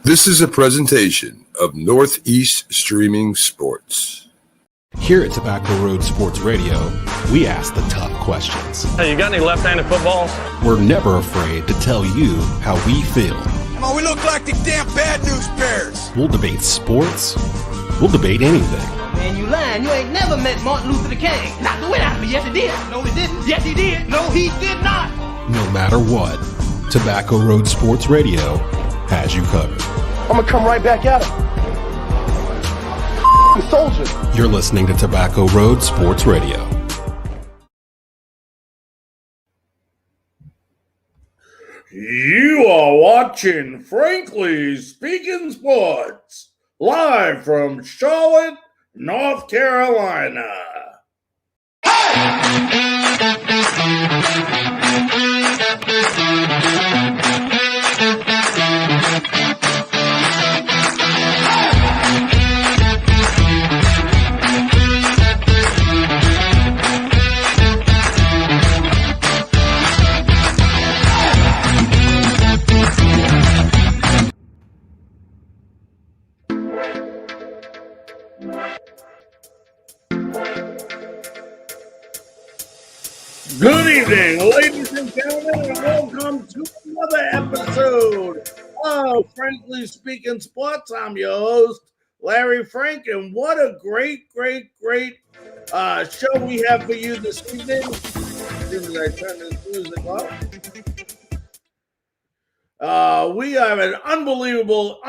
This is a presentation of Northeast Streaming Sports. Here at Tobacco Road Sports Radio, we ask the tough questions. Hey, you got any left-handed footballs? We're never afraid to tell you how we feel. Come on, we look like the damn bad news bears. We'll debate sports. We'll debate anything. Man, you lying. You ain't never met Martin Luther King. Knocked the wind out of me. Yes, he did. No, he didn't. Yes, he did. No, he did not. No matter what, Tobacco Road Sports Radio has you covered. I'm going to come right back at him. Soldier. You're listening to Tobacco Road Sports Radio. You are watching Frankly Speaking Sports, live from Charlotte, North Carolina. Good evening, ladies and gentlemen, and welcome to another episode of Frankly Speaking Sports. I'm your host, Larry Frank, and what a great show we have for you this evening. As soon as I turn this music off. We have an unbelievable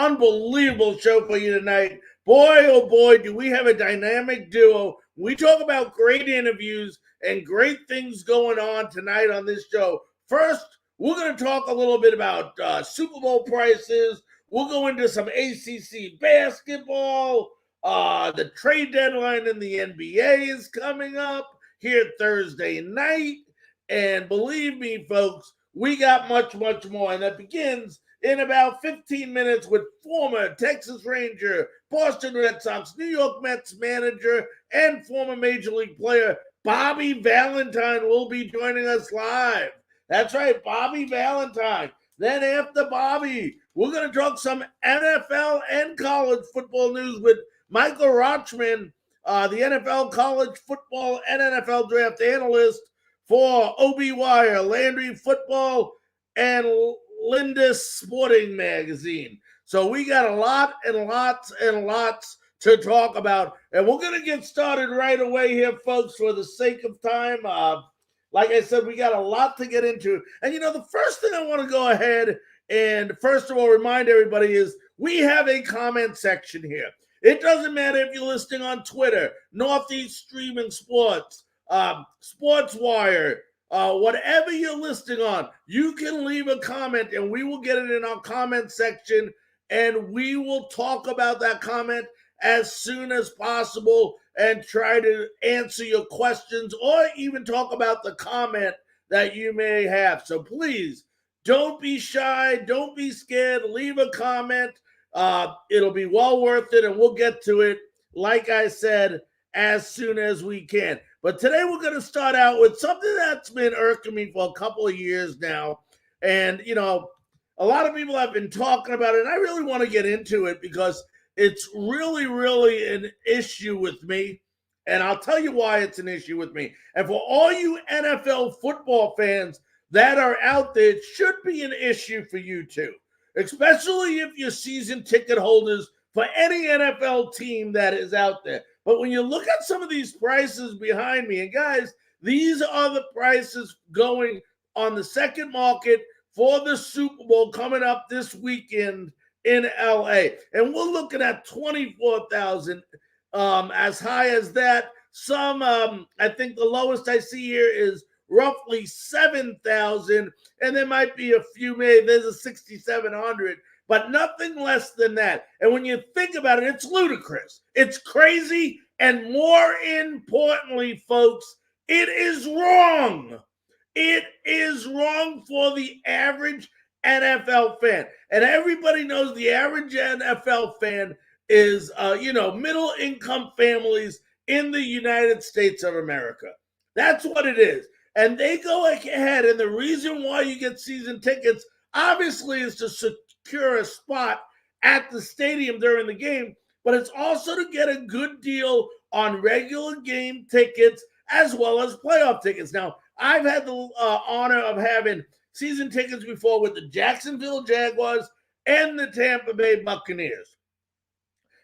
show for you tonight. Boy, oh boy, do we have a dynamic duo. We talk about great interviews and great things going on tonight on this show. First, we're going to talk a little bit about Super Bowl prices. We'll go into some ACC basketball. The trade deadline in the NBA is coming up here Thursday night. And believe me, folks, we got much more. And that begins in about 15 minutes with former Texas Ranger, Boston Red Sox, New York Mets manager, and former Major League player Bobby Valentine will be joining us live. That's right, Bobby Valentine. Then after Bobby, we're going to talk some NFL and college football news with Michael Rochman, the NFL college football and NFL draft analyst for OB Wire, Landry Football, and Lindis Sporting Magazine. So we got a lot and lots to talk about. And we're going to get started right away here, folks, for the sake of time. Like I said, we got a lot to get into. And, the first thing I want to go ahead and, first of all, remind everybody is we have a comment section here. It doesn't matter if you're listening on Twitter, Northeast Streaming Sports, Sports Wire, whatever you're listening on, you can leave a comment and we will get it in our comment section and we will talk about that comment as soon as possible and try to answer your questions or even talk about the comment that you may have. So please don't be shy. Don't be scared. Leave a comment. It'll be well worth it and we'll get to it, like I said, as soon as we can. But today we're going to start out with something that's been irking me for a couple of years now. And, a lot of people have been talking about it, and I really want to get into it because it's really an issue with me. And I'll tell you why it's an issue with me. And for all you NFL football fans that are out there, it should be an issue for you too, especially if you're season ticket holders for any NFL team that is out there. But when you look at some of these prices behind me, and guys, these are the prices going on the second market for the Super Bowl coming up this weekend in LA. And we're looking at 24,000 as high as that. Some, I think the lowest I see here is roughly 7,000. And there might be a few, maybe there's a 6,700, but nothing less than that. And when you think about it, it's ludicrous. It's crazy. And more importantly, folks, it is wrong. It is wrong for the average NFL fan. And everybody knows the average NFL fan is, middle income families in the United States of America. That's what it is. And they go ahead. And the reason why you get season tickets, obviously, is to secure a spot at the stadium during the game, but it's also to get a good deal on regular game tickets as well as playoff tickets. Now, I've had the honor of having season tickets before with the Jacksonville Jaguars and the Tampa Bay Buccaneers.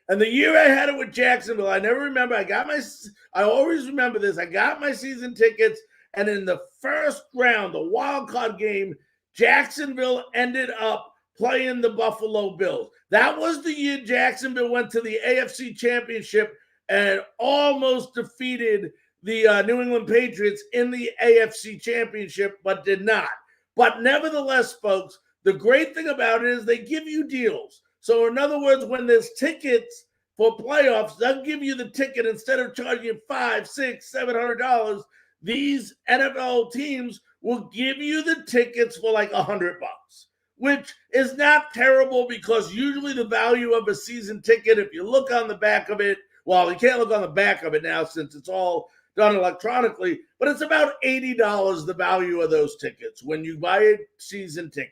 And the year I had it with Jacksonville, I never remember. I always remember this. I got my season tickets, and in the first round, the wild card game, Jacksonville ended up playing the Buffalo Bills. That was the year Jacksonville went to the AFC Championship and almost defeated the New England Patriots in the AFC Championship, but did not. But nevertheless, folks, the great thing about it is they give you deals. So in other words, when there's tickets for playoffs, they'll give you the ticket instead of charging you $500, $600, $700. These NFL teams will give you the tickets for like $100, which is not terrible because usually the value of a season ticket, if you look on the back of it, well, you can't look on the back of it now since it's all done electronically, but it's about $80 the value of those tickets when you buy a season ticket.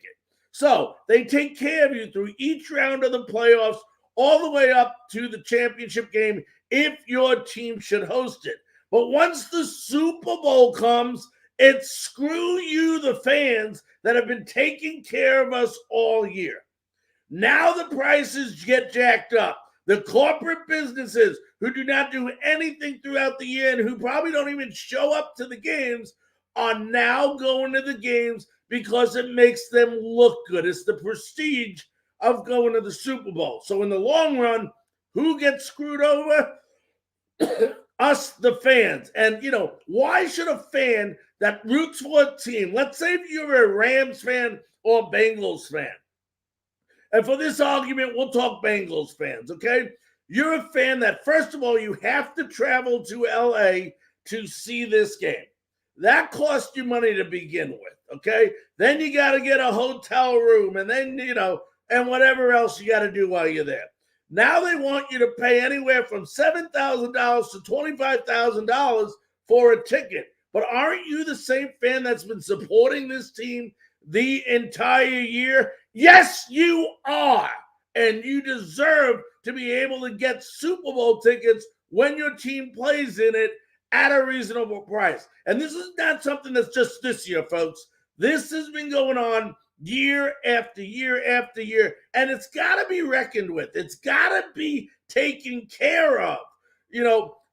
So they take care of you through each round of the playoffs all the way up to the championship game if your team should host it. But once the Super Bowl comes, it's screw you, the fans that have been taking care of us all year. Now the prices get jacked up. The corporate businesses who do not do anything throughout the year and who probably don't even show up to the games are now going to the games because it makes them look good. It's the prestige of going to the Super Bowl. So in the long run, who gets screwed over? Us, the fans. And, why should a fan that roots for a team, let's say if you're a Rams fan or Bengals fan, and for this argument, we'll talk Bengals fans, okay? You're a fan that, first of all, you have to travel to L.A. to see this game. That costs you money to begin with, okay? Then you got to get a hotel room and then, and whatever else you got to do while you're there. Now they want you to pay anywhere from $7,000 to $25,000 for a ticket. But aren't you the same fan that's been supporting this team the entire year? Yes, you are. And you deserve to be able to get Super Bowl tickets when your team plays in it at a reasonable price. And this is not something that's just this year, folks. This has been going on year after year after year, and it's got to be reckoned with. It's got to be taken care of.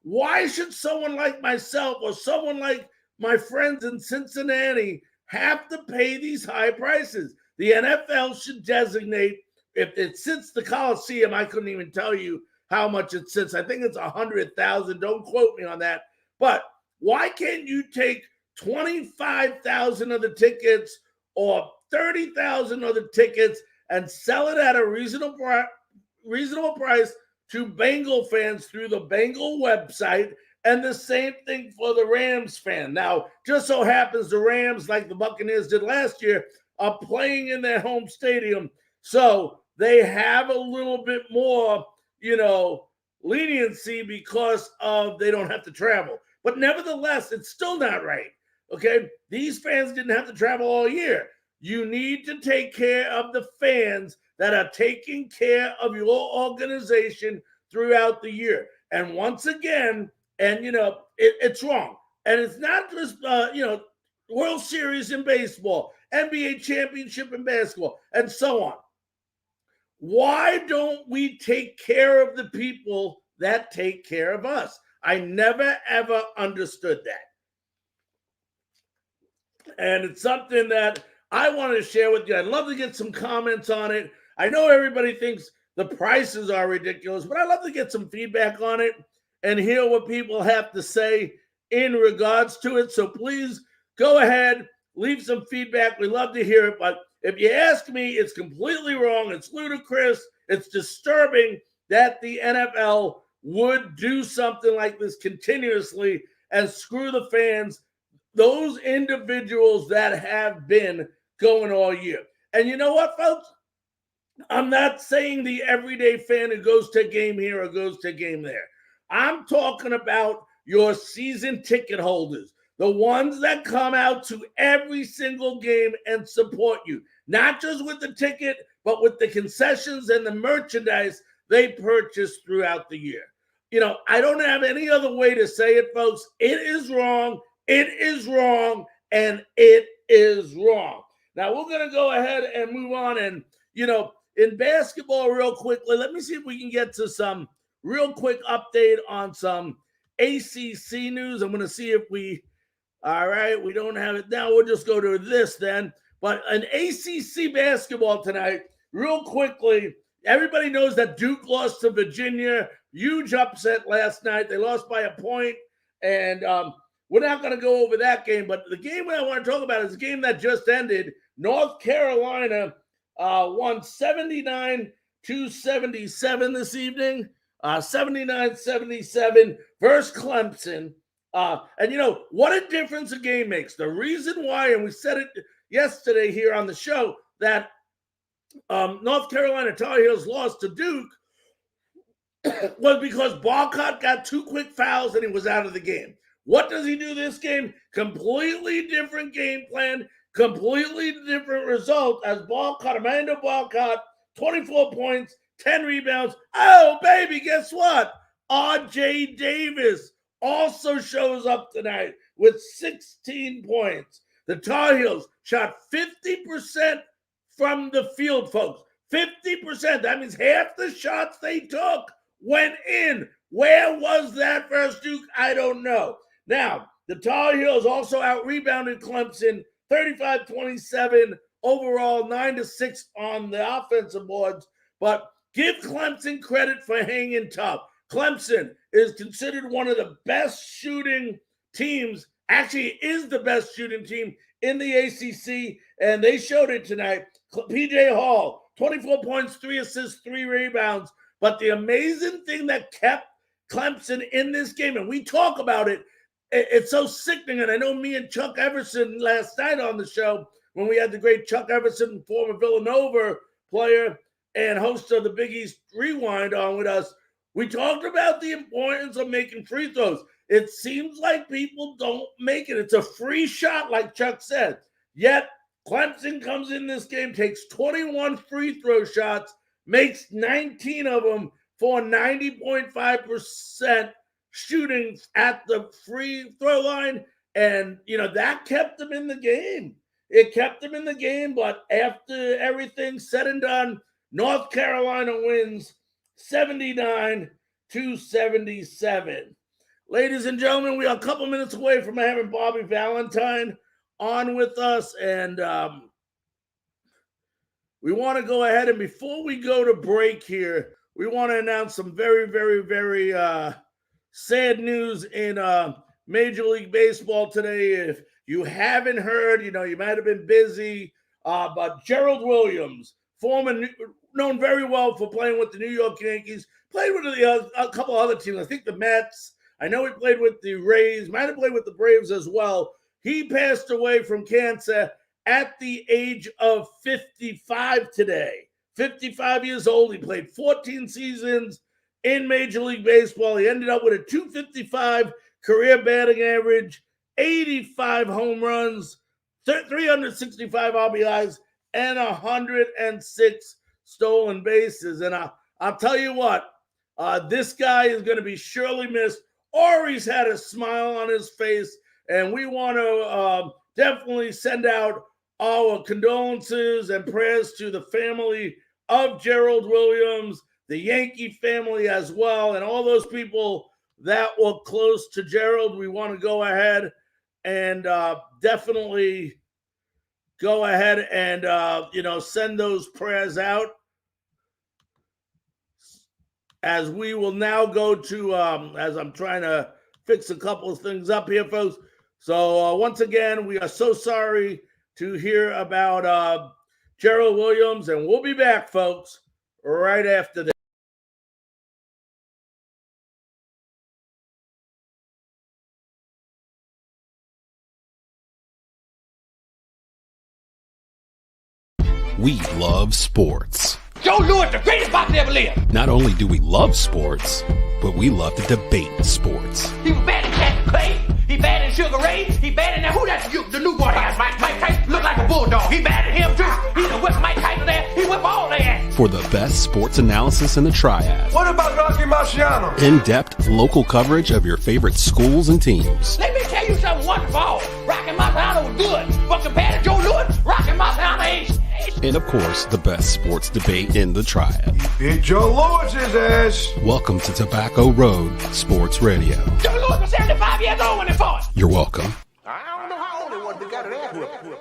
Why should someone like myself or someone like my friends in Cincinnati have to pay these high prices? The NFL should designate, if it sits the Coliseum, I couldn't even tell you how much it sits. I think it's $100,000. Don't quote me on that. But why can't you take 25,000 of the tickets or 30,000 of the tickets and sell it at a reasonable price to Bengal fans through the Bengal website, and the same thing for the Rams fan? Now, just so happens the Rams, like the Buccaneers did last year, are playing in their home stadium, so they have a little bit more, leniency because of they don't have to travel. But nevertheless, it's still not right, okay? These fans didn't have to travel all year. You need to take care of the fans that are taking care of your organization throughout the year. And once again, it's wrong. And it's not just, World Series in baseball, NBA championship in basketball, and so on. Why don't we take care of the people that take care of us? I never, ever understood that. And it's something that I want to share with you. I'd love to get some comments on it. I know everybody thinks the prices are ridiculous, but I'd love to get some feedback on it and hear what people have to say in regards to it. So please go ahead, leave some feedback. We'd love to hear it. But if you ask me, it's completely wrong. It's ludicrous. It's disturbing that the NFL would do something like this continuously and screw the fans, those individuals that have been going all year. And you know what, folks? I'm not saying the everyday fan who goes to a game here or goes to a game there. I'm talking about your season ticket holders, The ones that come out to every single game and support you, not just with the ticket, but with the concessions and the merchandise they purchase throughout the year. I don't have any other way to say it, folks. It is wrong. It is wrong. And it is wrong. Now, we're going to go ahead and move on. And, in basketball, real quickly, let me see if we can get to some real quick update on some ACC news. I'm going to see if all right, we don't have it now. We'll just go to this then. But an ACC basketball tonight, real quickly, everybody knows that Duke lost to Virginia. Huge upset last night. They lost by a point. And we're not going to go over that game. But the game I want to talk about is the game that just ended. North Carolina won 79-77 this evening. 79-77 versus Clemson. And what a difference a game makes. The reason why, and we said it yesterday here on the show, that North Carolina Tar Heels lost to Duke was because Barcott got 2 quick fouls and he was out of the game. What does he do this game? Completely different game plan, completely different result as Amanda Barcott, 24 points, 10 rebounds. Oh, baby, guess what? R.J. Davis also shows up tonight with 16 points. The Tar Heels shot 50% from the field, folks. 50%. That means half the shots they took went in. Where was that versus Duke? I don't know. Now, the Tar Heels also out-rebounded Clemson 35-27, overall 9-6 on the offensive boards. But give Clemson credit for hanging tough. Clemson is considered one of the best shooting teams, actually is the best shooting team in the ACC, and they showed it tonight. P.J. Hall, 24 points, 3 assists, 3 rebounds. But the amazing thing that kept Clemson in this game, and we talk about it, it's so sickening. And I know me and Chuck Everson last night on the show, when we had the great Chuck Everson, former Villanova player and host of the Big East Rewind on with us, we talked about the importance of making free throws. It seems like people don't make it. It's a free shot, like Chuck said. Yet, Clemson comes in this game, takes 21 free throw shots, makes 19 of them for 90.5% shooting at the free throw line. And, that kept them in the game. It kept them in the game, but after everything said and done, North Carolina wins 79-77. Ladies and gentlemen, we are a couple minutes away from having Bobby Valentine on with us, and we want to go ahead, and before we go to break here, we want to announce some very, very, very sad news in Major League Baseball today. If you haven't heard, you might have been busy, but Gerald Williams, known very well for playing with the New York Yankees, played with a couple other teams. I think the Mets. I know he played with the Rays, might have played with the Braves as well. He passed away from cancer at the age of 55 today. 55 years old. He played 14 seasons in Major League Baseball. He ended up with a .255 career batting average, 85 home runs, 365 RBIs, and 106 stolen bases. And I'll tell you what, this guy is going to be surely missed. Ori's had a smile on his face, and we want to definitely send out our condolences and prayers to the family of Gerald Williams, the Yankee family as well, and all those people that were close to Gerald. We want to go ahead and definitely go ahead and, send those prayers out. As we will now go to, as I'm trying to fix a couple of things up here, folks. So once again, we are so sorry to hear about Gerald Williams, and we'll be back, folks, right after this. We love sports. Joe Louis, the greatest boxer ever lived. Not only do we love sports, but we love to debate sports. He was bad at catch play. He bad in Sugar Ray. He bad in that. Who that? The new boy has Mike Tyson. Look like a bulldog. He bad at him too. He done whip Mike Tyson there. He whip all their ass. For the best sports analysis in the triad. What about Rocky Marciano? In-depth local coverage of your favorite schools and teams. Let me tell you something wonderful. Rocky Marciano was good, but compared to Joe Lewis, Rocky Marciano ain't. And of course, the best sports debate in the triad. Beat Joe Lewis's ass. Welcome to Tobacco Road Sports Radio. Joe Lewis was 75 years old when he fought. You're welcome. I don't know how old he was, but got it ass whooped.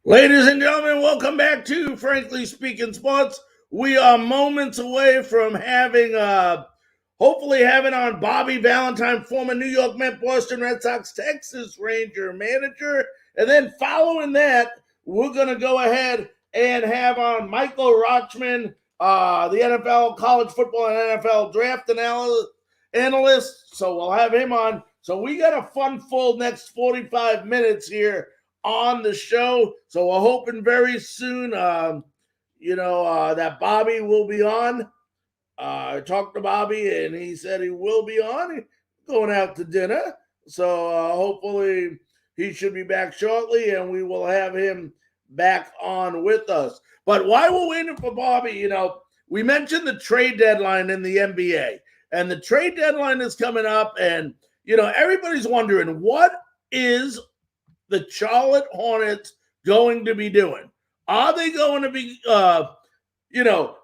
Ladies and gentlemen, welcome back to Frankly Speaking Sports. We are moments away from hopefully having on Bobby Valentine, former New York Met, Boston Red Sox, Texas Ranger manager. And then following that, we're going to go ahead and have on Michael Rochman, the NFL college football and NFL draft analyst. So we'll have him on. So we got a fun-full next 45 minutes here on the show. So we're hoping very soon, that Bobby will be on. I talked to Bobby, and he said he will be on. He's going out to dinner. So hopefully he should be back shortly, and we will have him back on with us. But while we're waiting for Bobby, we mentioned the trade deadline in the NBA. And the trade deadline is coming up, and, everybody's wondering, what is the Charlotte Hornets going to be doing? Are they going to be,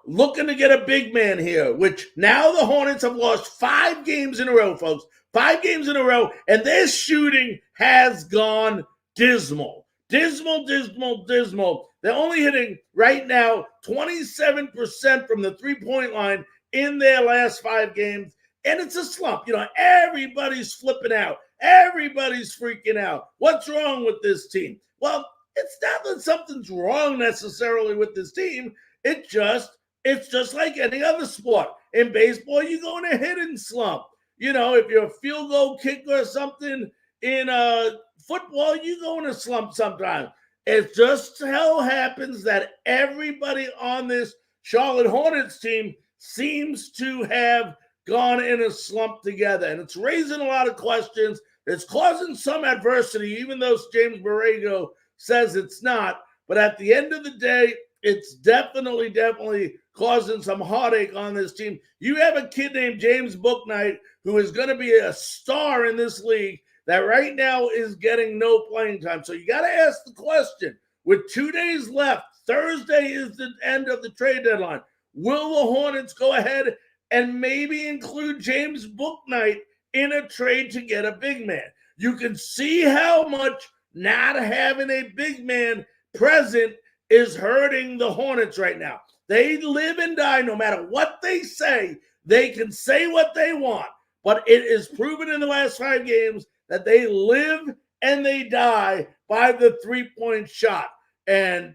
looking to get a big man here, which now the Hornets have lost 5 games in a row, folks. 5 games in a row, and their shooting has gone dismal. Dismal. They're only hitting right now 27% from the three-point line in their last 5 games, and it's a slump. Everybody's flipping out. Everybody's freaking out. What's wrong with this team? Well, it's not that something's wrong necessarily with this team. It's just like any other sport. In baseball, you go in a hitting slump. If you're a field goal kicker or something, in football, you go in a slump sometimes. It just so happens that everybody on this Charlotte Hornets team seems to have gone in a slump together. And it's raising a lot of questions. It's causing some adversity, even though James Borrego says it's not. But at the end of the day, it's definitely causing some heartache on this team. You have a kid named James Bouknight who is going to be a star in this league that right now is getting no playing time. So you got to ask the question, with 2 days left, Thursday is the end of the trade deadline. Will the Hornets go ahead and maybe include James Bouknight in a trade to get a big man? You can see how much not having a big man present is hurting the Hornets right now. They live and die no matter what they say. They can say what they want, but it is proven in the last 5 games that they live and they die by the three-point shot. And,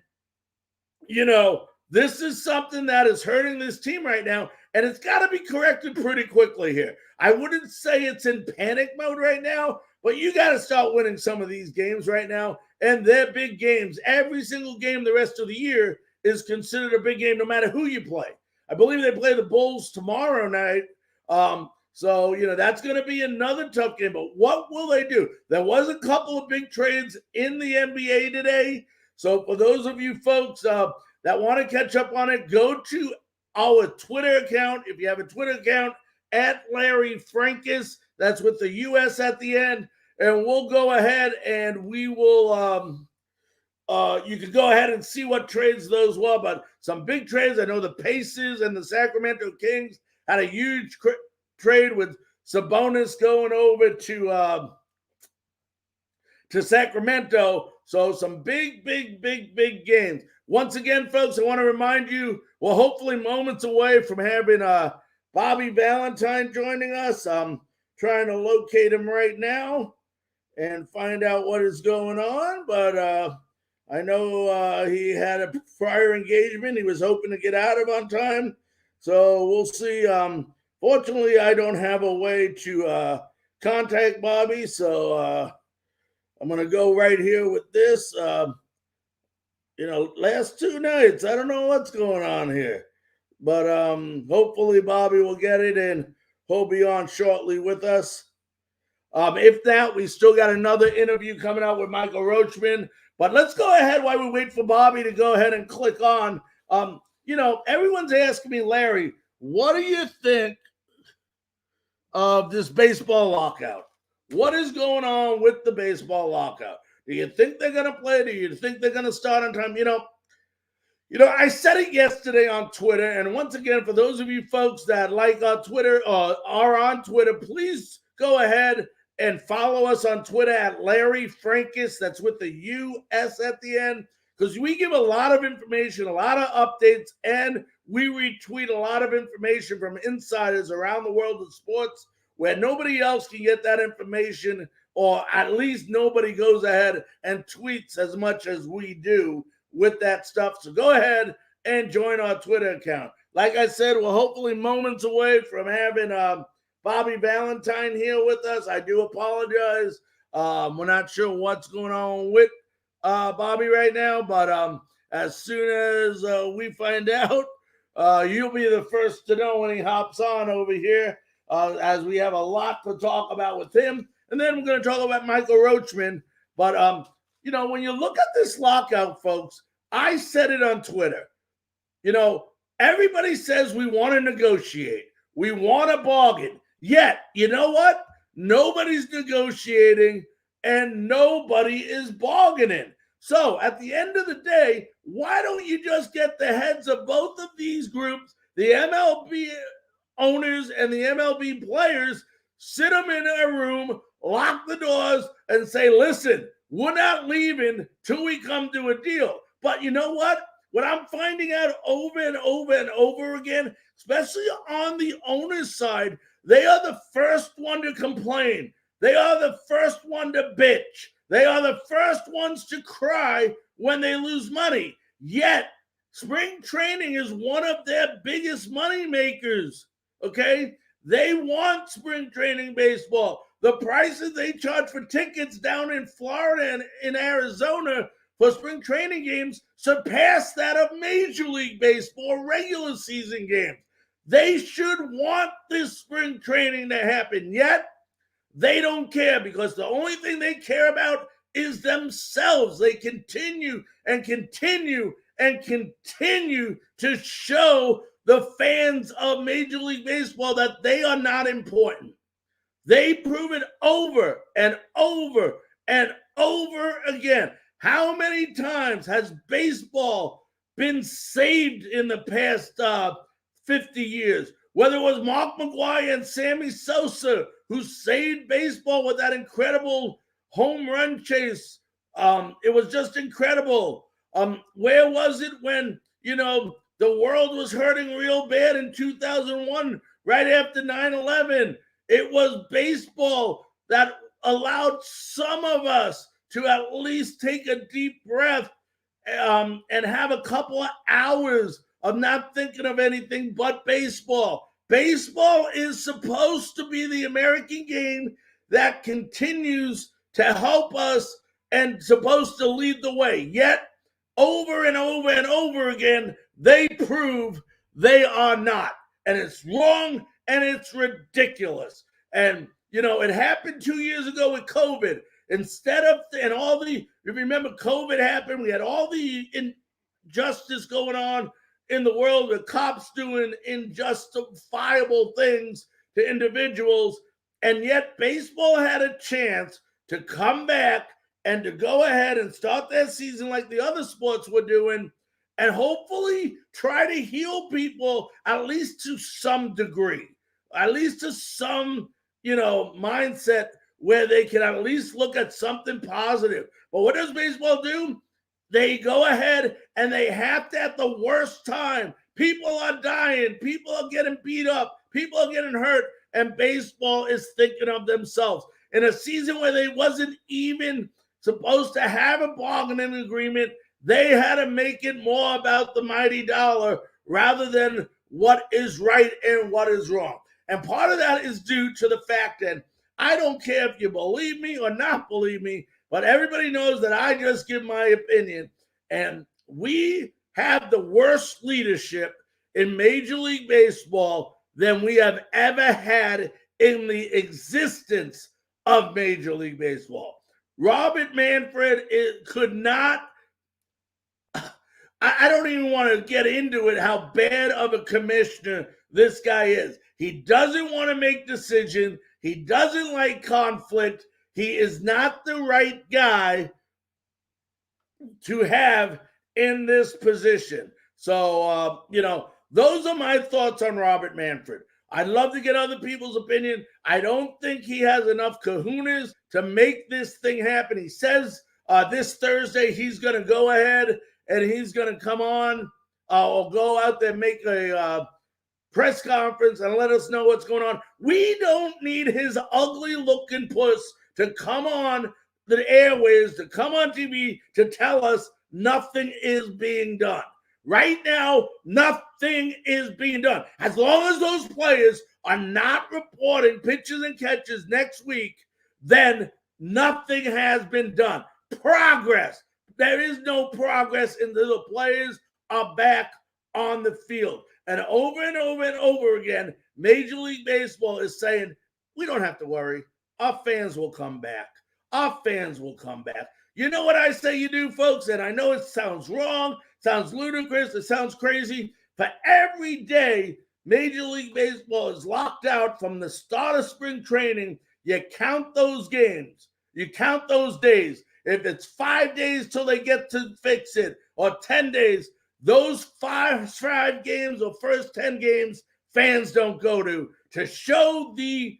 this is something that is hurting this team right now, and it's got to be corrected pretty quickly here. I wouldn't say it's in panic mode right now, but you got to start winning some of these games right now, and they're big games. Every single game the rest of the year is considered a big game no matter who you play. I believe they play the Bulls tomorrow night. So, that's going to be another tough game. But what will they do? There was a couple of big trades in the NBA today. So for those of you folks that want to catch up on it, go to our Twitter account. If you have a Twitter account, at Larry Frankus, that's with the U.S. at the end. And we'll go ahead and we will you can go ahead and see what trades those were. But some big trades. I know the Pacers and the Sacramento Kings had a huge trade with Sabonis going over to Sacramento. So some big games. Once again, folks, I want to remind you, we're hopefully moments away from having Bobby Valentine joining us. I'm trying to locate him right now and find out what is going on. But I know he had a prior engagement he was hoping to get out of on time. So we'll see. Fortunately, I don't have a way to contact Bobby, so I'm going to go right here with this. Last 2 nights, I don't know what's going on here. But hopefully Bobby will get it, and he'll be on shortly with us. If not, we still got another interview coming out with Michael Rochman. But let's go ahead while we wait for Bobby to go ahead and click on. Everyone's asking me, Larry, what do you think of this baseball lockout? What is going on with the baseball lockout? Do you think they're going to play? Do you think they're going to start on time? I said it yesterday on Twitter, and once again, for those of you folks that like our Twitter or are on Twitter, please go ahead and follow us on Twitter at Larry Frankus. That's with the U.S. at the end, because we give a lot of information, a lot of updates, and we retweet a lot of information from insiders around the world of sports where nobody else can get that information, or at least nobody goes ahead and tweets as much as we do with that stuff. So go ahead and join our Twitter account. Like I said, we're hopefully moments away from having Bobby Valentine here with us. I do apologize. We're not sure what's going on with Bobby right now, but as soon as we find out, you'll be the first to know when he hops on over here, as we have a lot to talk about with him. And then we're going to talk about Michael Rochman. But, when you look at this lockout, folks, I said it on Twitter. Everybody says we want to negotiate. We want to bargain. Yet, you know what? Nobody's negotiating and nobody is bargaining. So at the end of the day, why don't you just get the heads of both of these groups, the MLB owners and the MLB players, sit them in a room, lock the doors, and say, listen, we're not leaving till we come to a deal. But you know what? What I'm finding out over and over and over again, especially on the owner's side, they are the first one to complain. They are the first one to bitch. They are the first ones to cry when they lose money. Yet, spring training is one of their biggest money makers, okay? They want spring training baseball. The prices they charge for tickets down in Florida and in Arizona for spring training games surpass that of Major League Baseball regular season games. They should want this spring training to happen, yet they don't care, because the only thing they care about is themselves. They continue and continue and continue to show the fans of Major League Baseball that they are not important. They prove it over and over and over again. How many times has baseball been saved in the past 50 years? Whether it was Mark McGwire and Sammy Sosa, who saved baseball with that incredible home run chase. It was just incredible. Where was it when, the world was hurting real bad in 2001, right after 9/11? It was baseball that allowed some of us to at least take a deep breath and have a couple of hours of not thinking of anything but baseball. Baseball is supposed to be the American game that continues to help us and supposed to lead the way. Yet, over and over and over again, they prove they are not. And it's wrong, and it's ridiculous. And, it happened 2 years ago with COVID. Instead of, and all the, if you remember, COVID happened, we had all the injustice going on in the world, with cops doing injustifiable things to individuals, and yet baseball had a chance to come back and to go ahead and start their season like the other sports were doing, and hopefully try to heal people at least to some degree, at least to some, mindset where they can at least look at something positive. But what does baseball do? They go ahead and they have to, at the worst time, people are dying, people are getting beat up, people are getting hurt, and baseball is thinking of themselves. In a season where they wasn't even supposed to have a bargaining agreement, they had to make it more about the mighty dollar rather than what is right and what is wrong. And part of that is due to the fact that I don't care if you believe me or not believe me, but everybody knows that I just give my opinion. And we have the worst leadership in Major League Baseball than we have ever had in the existence of Major League Baseball. Robert Manfred could not, I don't even want to get into it, how bad of a commissioner this guy is. He doesn't want to make decisions. He doesn't like conflict. He is not the right guy to have in this position. So, those are my thoughts on Robert Manfred. I'd love to get other people's opinion. I don't think he has enough kahunas to make this thing happen. He says this Thursday he's going to go ahead and he's going to come on or go out there and make a press conference and let us know what's going on. We don't need his ugly-looking puss to come on the airwaves, to come on TV, to tell us nothing is being done. Right now, nothing is being done. As long as those players are not reporting pitches and catches next week, then nothing has been done. Progress. There is no progress until the players are back on the field. And over and over and over again, Major League Baseball is saying, we don't have to worry. Our fans will come back. Our fans will come back. You know what I say you do, folks? And I know it sounds wrong, sounds ludicrous, it sounds crazy. For every day Major League Baseball is locked out from the start of spring training, you count those games. You count those days. If it's 5 days till they get to fix it, or 10 days, those five games or first 10 games, fans don't go to show the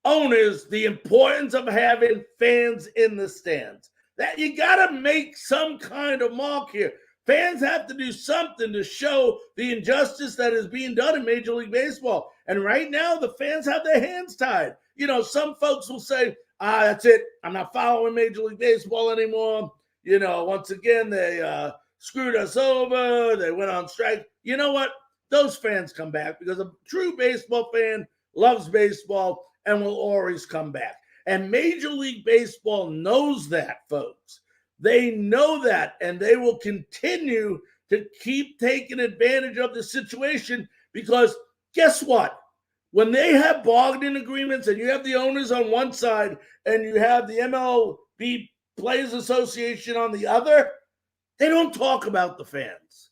owners the importance of having fans in the stands. That you got to make some kind of mark here. Fans have to do something to show the injustice that is being done in Major League Baseball. And right now, the fans have their hands tied. Some folks will say, that's it. I'm not following Major League Baseball anymore. Once again, they screwed us over. They went on strike. You know what? Those fans come back because a true baseball fan loves baseball and will always come back. And Major League Baseball knows that, folks. They know that, and they will continue to keep taking advantage of the situation because guess what? When they have bargaining agreements and you have the owners on one side and you have the MLB Players Association on the other, they don't talk about the fans.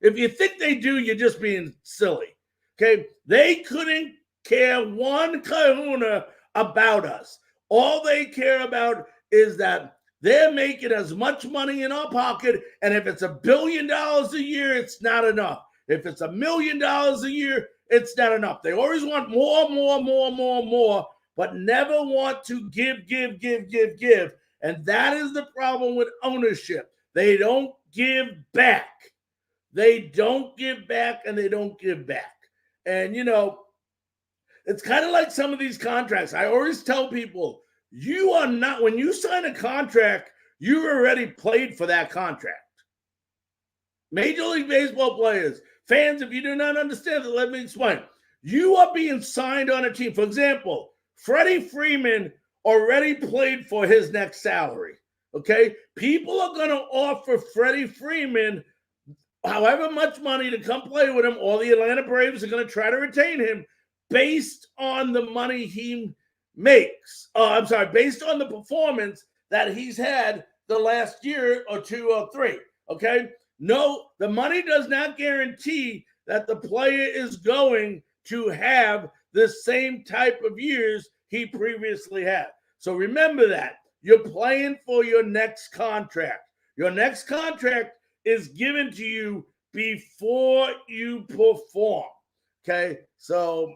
If you think they do, you're just being silly. Okay? They couldn't care one kahuna about us. All they care about is that they're making as much money in our pocket, and if it's $1 billion a year, it's not enough. If it's $1 million a year, it's not enough. They always want more, but never want to give. And that is the problem with ownership. They don't give back. They don't give back, and they don't give back. And, it's kind of like some of these contracts. I always tell people, you are not, when you sign a contract, you already played for that contract. Major League Baseball players, fans, if you do not understand it, let me explain. You are being signed on a team. For example, Freddie Freeman already played for his next salary. Okay? People are going to offer Freddie Freeman however much money to come play with him, or the Atlanta Braves are going to try to retain him based on the money he makes. Based on the performance that he's had the last year or two or three. Okay? No, the money does not guarantee that the player is going to have the same type of years he previously had. So remember that. You're playing for your next contract. Your next contract is given to you before you perform. Okay? So,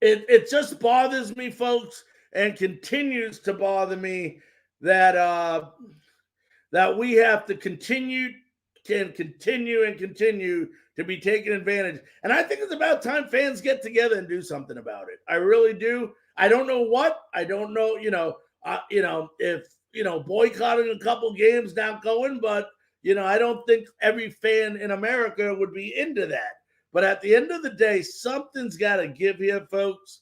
it just bothers me, folks, and continues to bother me that we have to continue to be taken advantage. And I think it's about time fans get together and do something about it. I really do. I don't know what. I don't know, if, boycotting a couple games not going, but, I don't think every fan in America would be into that. But at the end of the day, something's got to give here, folks.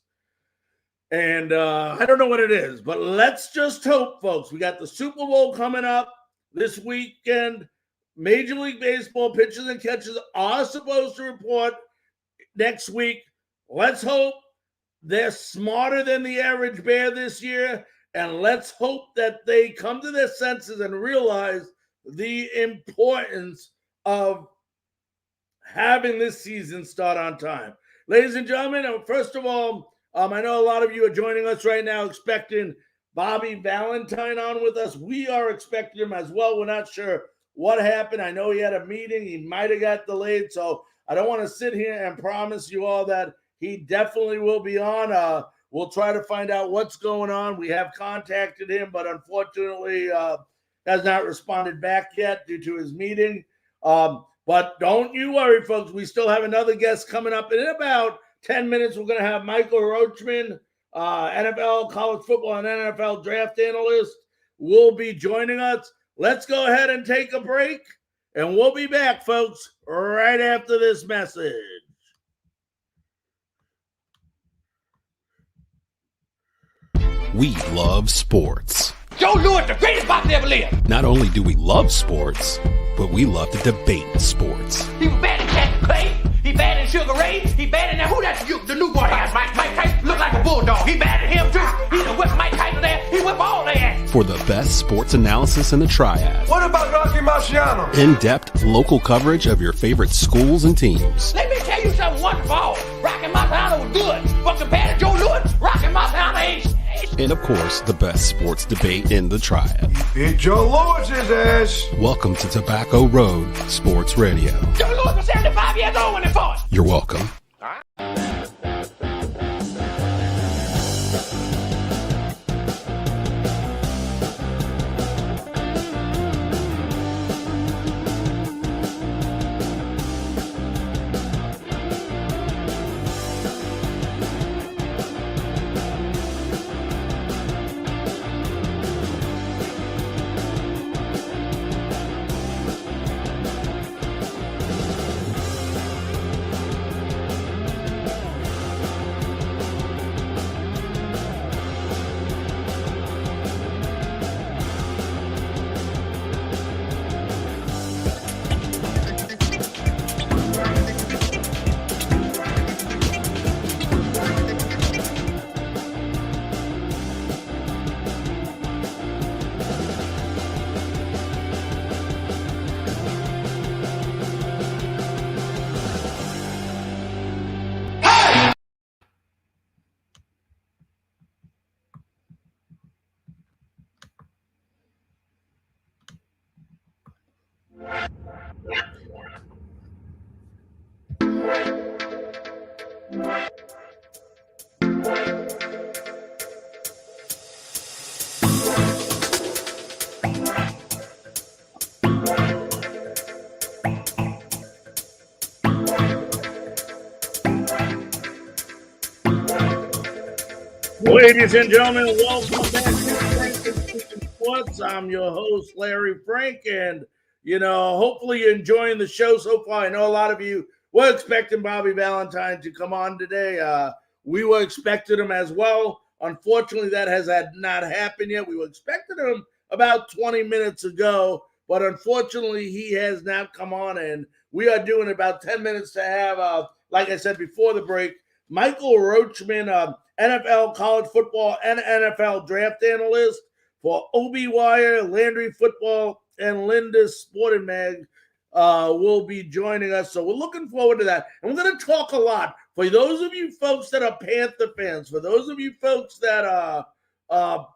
And I don't know what it is, but let's just hope, folks. We got the Super Bowl coming up this weekend. Major League Baseball pitchers and catchers are supposed to report next week. Let's hope they're smarter than the average bear this year, and let's hope that they come to their senses and realize the importance of having this season start on time. Ladies and gentlemen, first of all, I know a lot of you are joining us right now expecting Bobby Valentine on with us. We are expecting him as well. We're not sure what happened. I know he had a meeting. He might have got delayed, so I don't want to sit here and promise you all that he definitely will be on. We'll try to find out what's going on. We have contacted him, but unfortunately has not responded back yet due to his meeting. But don't you worry, folks. We still have another guest coming up in about 10 minutes. We're going to have Michael Rochman, NFL, college football, and NFL draft analyst, will be joining us. Let's go ahead and take a break, and we'll be back, folks, right after this message. We love sports. Joe Louis, the greatest boxer ever lived. Not only do we love sports, but we love to debate sports. He was bad in Captain Clay. He bad in Sugar Ray. He bad in that. Who that? The new boy has. Mike Tyson look like a bulldog. He bad at him too. He done whipped Mike Tyson there. He whipped all their ass. For the best sports analysis in the triad. What about Rocky Marciano? In-depth local coverage of your favorite schools and teams. Let me tell you something wonderful. Rocky Marciano was good, but compared to Joe Louis, Rocky Marciano ain't. And of course, the best sports debate in the triad. Beat Joe Lewis's ass. Welcome to Tobacco Road Sports Radio. Joe Louis was 75 years old when he fought. You're welcome. Ladies and gentlemen, welcome back to Frank Sports. I'm your host, Larry Frank, and, hopefully you're enjoying the show so far. I know a lot of you were expecting Bobby Valentine to come on today. We were expecting him as well. Unfortunately, that has not happened yet. We were expecting him about 20 minutes ago, but unfortunately he has not come on, and we are doing about 10 minutes to have, like I said before the break, Michael Rochman, NFL college football and NFL draft analyst for OB Wire, Landry Football, and Linda's Sporting Mag will be joining us. So we're looking forward to that. And we're going to talk a lot. For those of you folks that are Panther fans, for those of you folks that are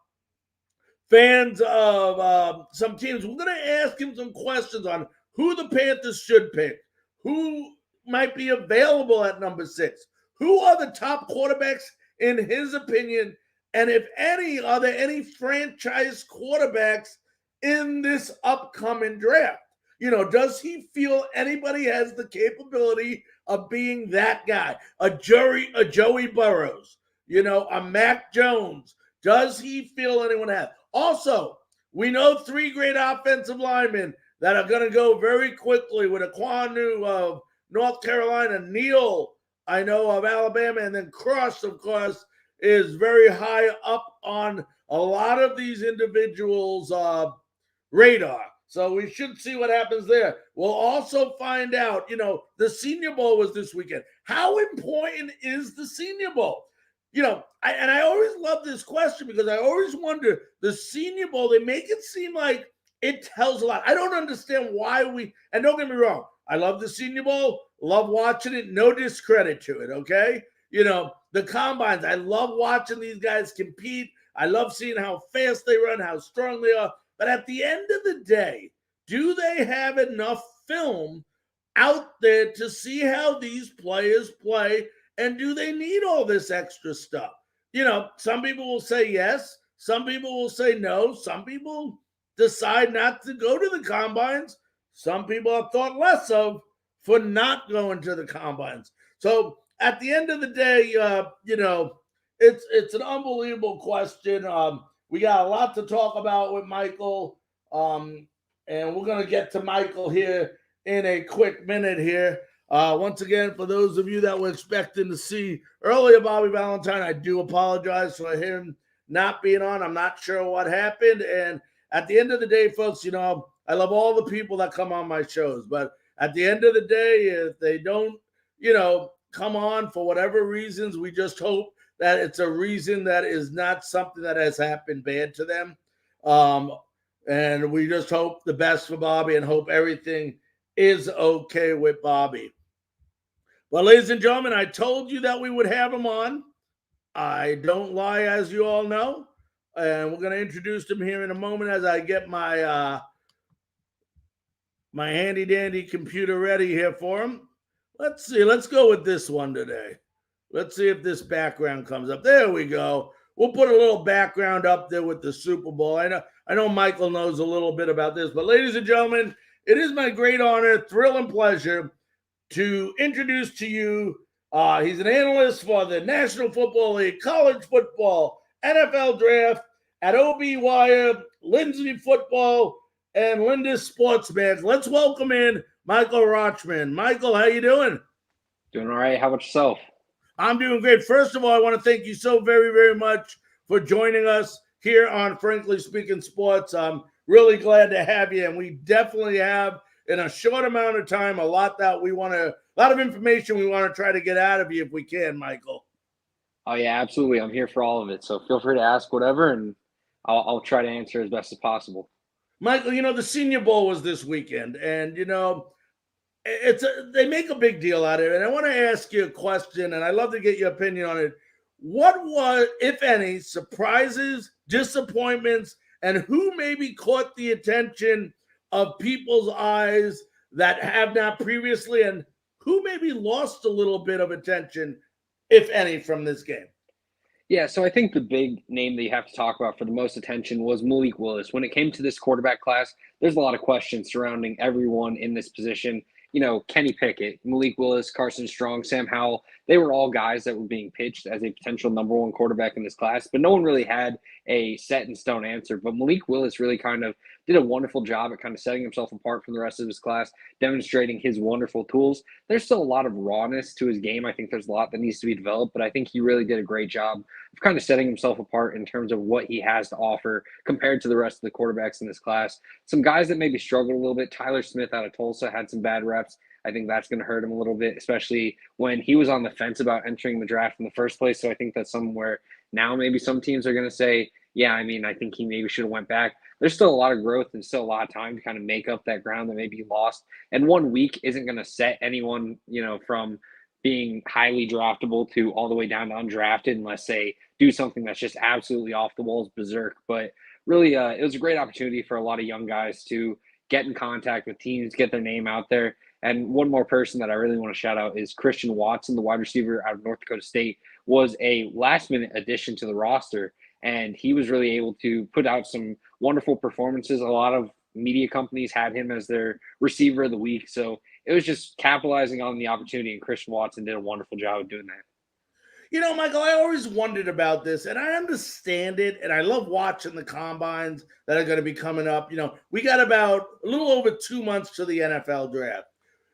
fans of some teams, we're going to ask him some questions on who the Panthers should pick, who might be available at number 6, who are the top quarterbacks in his opinion, and if any, are there any franchise quarterbacks in this upcoming draft? You know, does he feel anybody has the capability of being that guy? A Joey Burrows, you know, a Mac Jones. Does he feel anyone has? Also, we know 3 great offensive linemen that are going to go very quickly with Aquanu of North Carolina, Neal, I know, of Alabama, and then Cross, of course, is very high up on a lot of these individuals' radar. So we should see what happens there. We'll also find out, you know, the Senior Bowl was this weekend. How important is the Senior Bowl? You know, I always love this question because I always wonder, the Senior Bowl, they make it seem like it tells a lot. I don't understand why and don't get me wrong, I love the Senior Bowl, love watching it, no discredit to it, okay? You know, the combines, I love watching these guys compete. I love seeing how fast they run, how strong they are. But at the end of the day, do they have enough film out there to see how these players play? And do they need all this extra stuff? You know, some people will say yes. Some people will say no. Some people decide not to go to the combines. Some people are thought less of for not going to the combines. So at the end of the day, you know, it's an unbelievable question. We got a lot to talk about with Michael, and we're going to get to Michael here in a quick minute here. Once again, for those of you that were expecting to see earlier Bobby Valentine, I do apologize for him not being on. I'm not sure what happened. And at the end of the day, folks, you know, I love all the people that come on my shows. But at the end of the day, if they don't, you know, come on for whatever reasons, we just hope that it's a reason that is not something that has happened bad to them. And we just hope the best for Bobby and hope everything is okay with Bobby. Well, ladies and gentlemen, I told you that we would have him on. I don't lie, as you all know. And we're going to introduce him here in a moment as I get my my handy-dandy computer ready here for him. Let's see. Let's go with this one today. Let's see if this background comes up. There we go. We'll put a little background up there with the Super Bowl. I know Michael knows a little bit about this. But ladies and gentlemen, it is my great honor, thrill, and pleasure to introduce to you, he's an analyst for the National Football League, college football, NFL draft at OB Wire, Lindsay Football, and Linda's Sports Mag. Let's welcome in Michael Rochman. Michael, how you doing? Doing all right. How about yourself? I'm doing great. First of all, I want to thank you so very, very much for joining us here on Frankly Speaking Sports. I'm really glad to have you, and we definitely have, in a short amount of time, a lot of information we want to try to get out of you if we can, Michael. Oh, yeah, absolutely. I'm here for all of it. So feel free to ask whatever, and I'll try to answer as best as possible. Michael, you know, the Senior Bowl was this weekend, and, you know, they make a big deal out of it. And I want to ask you a question, and I'd love to get your opinion on it. What was, if any, surprises, disappointments, and who maybe caught the attention of people's eyes that have not previously, and who maybe lost a little bit of attention, if any, from this game? Yeah, so I think the big name that you have to talk about for the most attention was Malik Willis. When it came to this quarterback class, there's a lot of questions surrounding everyone in this position. You know, Kenny Pickett, Malik Willis, Carson Strong, Sam Howell, they were all guys that were being pitched as a potential number one quarterback in this class, but no one really had a set in stone answer. But Malik Willis really kind of did a wonderful job at kind of setting himself apart from the rest of his class, demonstrating his wonderful tools. There's still a lot of rawness to his game. I think there's a lot that needs to be developed, but I think he really did a great job of kind of setting himself apart in terms of what he has to offer compared to the rest of the quarterbacks in this class. Some guys that maybe struggled a little bit. Tyler Smith out of Tulsa had some bad reps. I think that's going to hurt him a little bit, especially when he was on the fence about entering the draft in the first place. So I think that's somewhere now maybe some teams are going to say, yeah, I mean, I think he maybe should have went back. There's still a lot of growth and still a lot of time to kind of make up that ground that maybe he lost. And 1 week isn't going to set anyone, from being highly draftable to all the way down to undrafted unless they do something that's just absolutely off the walls berserk. But really, it was a great opportunity for a lot of young guys to get in contact with teams, get their name out there. And one more person that I really want to shout out is Christian Watson, the wide receiver out of North Dakota State, was a last-minute addition to the roster, and he was really able to put out some wonderful performances. A lot of media companies had him as their receiver of the week, so it was just capitalizing on the opportunity, and Christian Watson did a wonderful job of doing that. Michael, I always wondered about this, and I understand it, and I love watching the combines that are going to be coming up. We got about a little over 2 months to the NFL draft.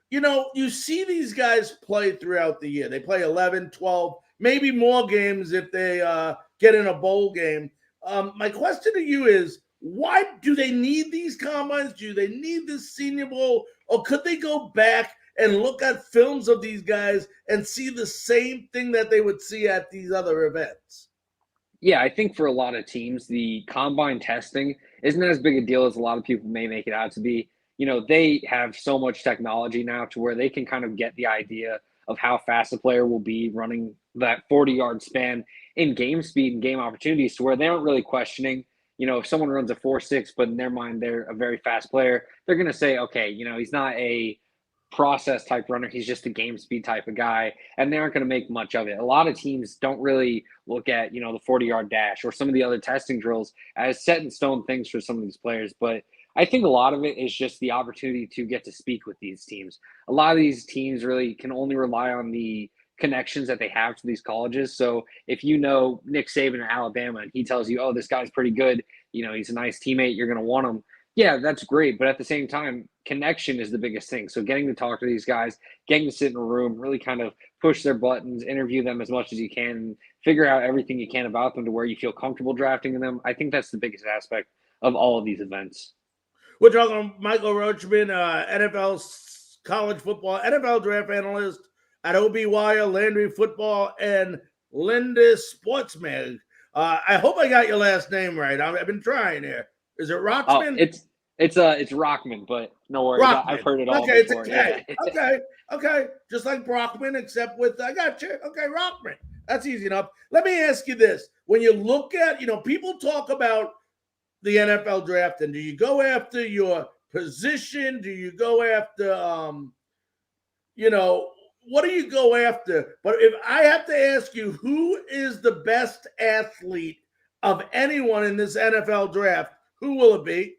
You see these guys play throughout the year. They play 11, 12, maybe more games if they get in a bowl game. My question to you is, why do they need these combines? Do they need this Senior Bowl? Or could they go back and look at films of these guys and see the same thing that they would see at these other events? Yeah, I think for a lot of teams, the combine testing isn't as big a deal as a lot of people may make it out to be. They have so much technology now to where they can kind of get the idea of how fast a player will be running that 40-yard span in game speed and game opportunities to where they aren't really questioning, if someone runs a 4.6, but in their mind they're a very fast player, they're going to say, okay, he's not a process type runner. He's just a game speed type of guy, and they aren't going to make much of it. A lot of teams don't really look at, the 40-yard dash or some of the other testing drills as set in stone things for some of these players, but I think a lot of it is just the opportunity to get to speak with these teams. A lot of these teams really can only rely on the connections that they have to these colleges. So if Nick Saban at Alabama and he tells you, oh, this guy's pretty good, he's a nice teammate, you're going to want him. Yeah, that's great. But at the same time, connection is the biggest thing. So getting to talk to these guys, getting to sit in a room, really kind of push their buttons, interview them as much as you can, and figure out everything you can about them to where you feel comfortable drafting them. I think that's the biggest aspect of all of these events. We're talking Michael Rochman, NFL college football, NFL draft analyst at OB Wire, Landry Football, and Linda Sportsman. I hope I got your last name right. I've been trying here. Is it Rochman? Oh, it's Rochman, but no worries. Rochman. I've heard it all okay, before. It's a K. Yeah. Okay. Just like Brockman, except with, I got you. Okay, Rochman. That's easy enough. Let me ask you this. When you look at, people talk about the NFL draft, and do you go after your position? Do you go after, what do you go after? But if I have to ask you, who is the best athlete of anyone in this NFL draft, who will it be?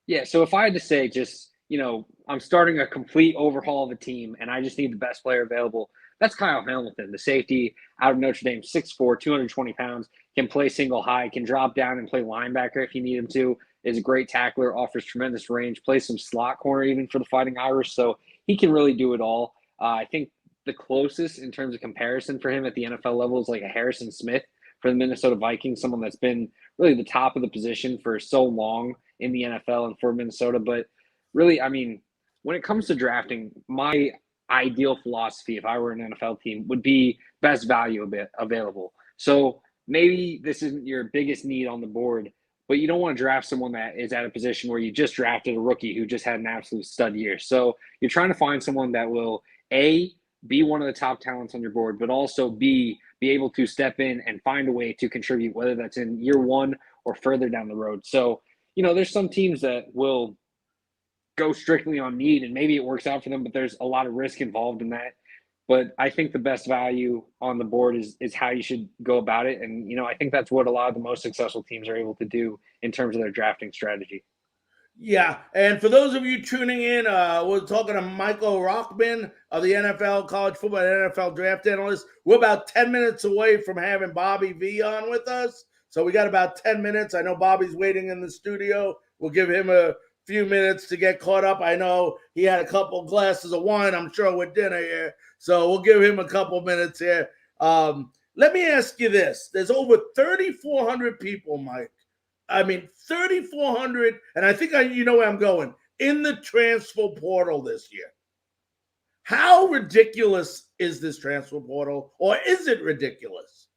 Yeah, so if I had to say just, I'm starting a complete overhaul of the team and I just need the best player available, that's Kyle Hamilton, the safety out of Notre Dame, 6'4", 220 pounds, can play single high, can drop down and play linebacker if you need him to, is a great tackler, offers tremendous range, plays some slot corner even for the Fighting Irish, so he can really do it all. I think the closest in terms of comparison for him at the NFL level is like a Harrison Smith for the Minnesota Vikings, someone that's been really the top of the position for so long in the NFL and for Minnesota. But really, I mean, when it comes to drafting, my ideal philosophy, if I were an NFL team, would be best value available. So maybe this isn't your biggest need on the board, but you don't want to draft someone that is at a position where you just drafted a rookie who just had an absolute stud year. So you're trying to find someone that will, A, be one of the top talents on your board, but also B, be able to step in and find a way to contribute, whether that's in year one or further down the road. So, there's some teams that will go strictly on need, and maybe it works out for them, but there's a lot of risk involved in that. But I think the best value on the board is how you should go about it. And, I think that's what a lot of the most successful teams are able to do in terms of their drafting strategy. Yeah, and for those of you tuning in, we're talking to Michael Rochman of the NFL College Football and NFL Draft Analyst. We're about 10 minutes away from having Bobby V on with us, so we got about 10 minutes. I know Bobby's waiting in the studio. We'll give him a few minutes to get caught up. I know he had a couple glasses of wine, I'm sure, with dinner here, so we'll give him a couple minutes here. Let me ask you this. There's over 3,400 people, Mike. 3,400, and I think you know where I'm going, in the transfer portal this year. How ridiculous is this transfer portal, or is it ridiculous?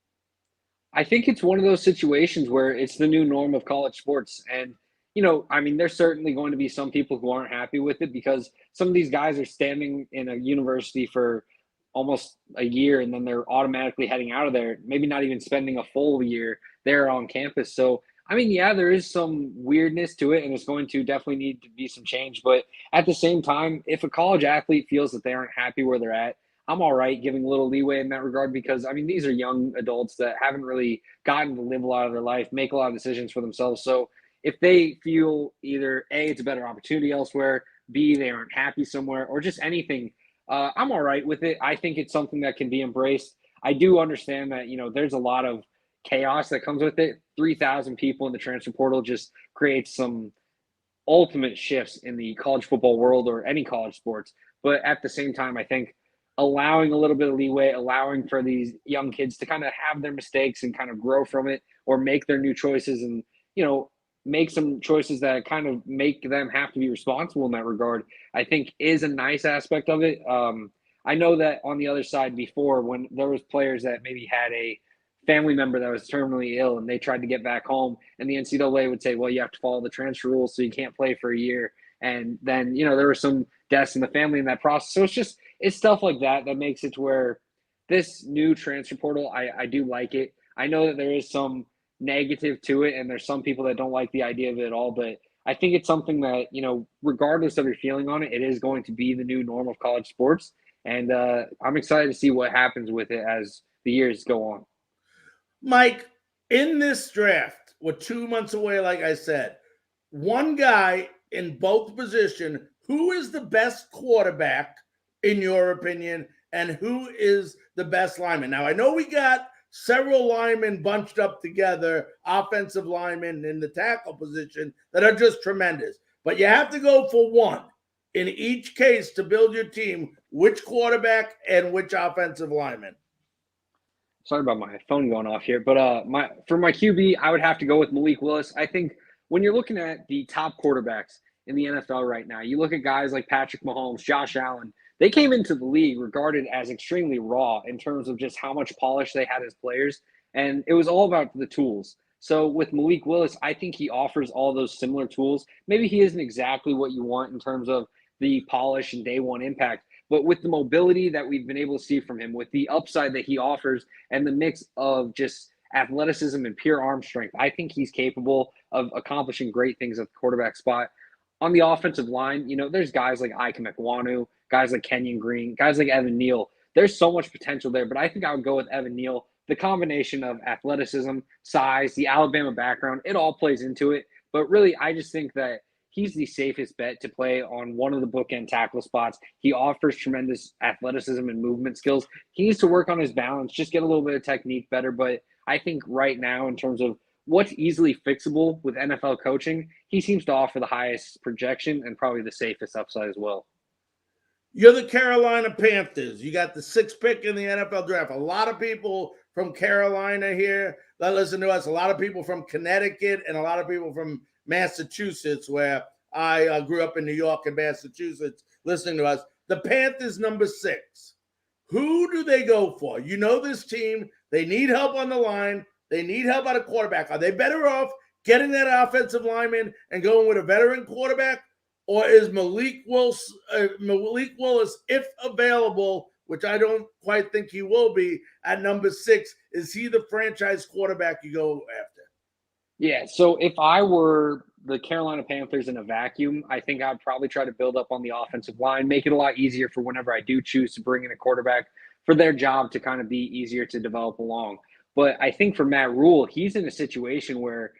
I think it's one of those situations where it's the new norm of college sports. And, there's certainly going to be some people who aren't happy with it because some of these guys are standing in a university for almost a year and then they're automatically heading out of there, maybe not even spending a full year there on campus. So, there is some weirdness to it, and it's going to definitely need to be some change. But at the same time, if a college athlete feels that they aren't happy where they're at, I'm all right giving a little leeway in that regard because, these are young adults that haven't really gotten to live a lot of their life, make a lot of decisions for themselves. So if they feel either A, it's a better opportunity elsewhere, B, they aren't happy somewhere, or just anything, I'm all right with it. I think it's something that can be embraced. I do understand that, there's a lot of chaos that comes with it. 3,000 people in the transfer portal just creates some ultimate shifts in the college football world or any college sports. But at the same time, I think allowing a little bit of leeway, allowing for these young kids to kind of have their mistakes and kind of grow from it or make their new choices and, make some choices that kind of make them have to be responsible in that regard, I think is a nice aspect of it. I know that on the other side before, when there was players that maybe had a family member that was terminally ill and they tried to get back home, and the NCAA would say, well, you have to follow the transfer rules, so you can't play for a year. And then, there were some deaths in the family in that process. So it's stuff like that makes it to where this new transfer portal, I do like it. I know that there is some negative to it, and there's some people that don't like the idea of it at all, but I think it's something that, regardless of your feeling on it, it is going to be the new norm of college sports. And I'm excited to see what happens with it as the years go on. Mike, in this draft, we're 2 months away, like I said, one guy in both positions, who is the best quarterback, in your opinion, and who is the best lineman? Now, I know we got several linemen bunched up together, offensive linemen in the tackle position that are just tremendous. But you have to go for one in each case to build your team, which quarterback and which offensive lineman. Sorry about my phone going off here, but for my QB, I would have to go with Malik Willis. I think when you're looking at the top quarterbacks in the NFL right now, you look at guys like Patrick Mahomes, Josh Allen. They came into the league regarded as extremely raw in terms of just how much polish they had as players, and it was all about the tools. So with Malik Willis, I think he offers all those similar tools. Maybe he isn't exactly what you want in terms of the polish and day one impact, but with the mobility that we've been able to see from him, with the upside that he offers and the mix of just athleticism and pure arm strength, I think he's capable of accomplishing great things at the quarterback spot. On the offensive line, there's guys like Ike Mekwonu, guys like Kenyon Green, guys like Evan Neal. There's so much potential there, but I think I would go with Evan Neal. The combination of athleticism, size, the Alabama background, it all plays into it. But really, I just think that he's the safest bet to play on one of the bookend tackle spots. He offers tremendous athleticism and movement skills. He needs to work on his balance, just get a little bit of technique better. But I think right now, in terms of what's easily fixable with NFL coaching, he seems to offer the highest projection and probably the safest upside as well. You're the Carolina Panthers. You got the 6th pick in the NFL draft. A lot of people from Carolina here that listen to us, a lot of people from Connecticut, and a lot of people from Massachusetts, where I grew up in New York and Massachusetts, listening to us. The Panthers, number 6. Who do they go for? You know this team. They need help on the line. They need help at a quarterback. Are they better off getting that offensive lineman and going with a veteran quarterback? Or is Malik Willis, if available, which I don't quite think he will be, at number 6, is he the franchise quarterback you go after? Yeah, so if I were the Carolina Panthers in a vacuum, I think I'd probably try to build up on the offensive line, make it a lot easier for whenever I do choose to bring in a quarterback for their job to kind of be easier to develop along. But I think for Matt Rule, he's in a situation where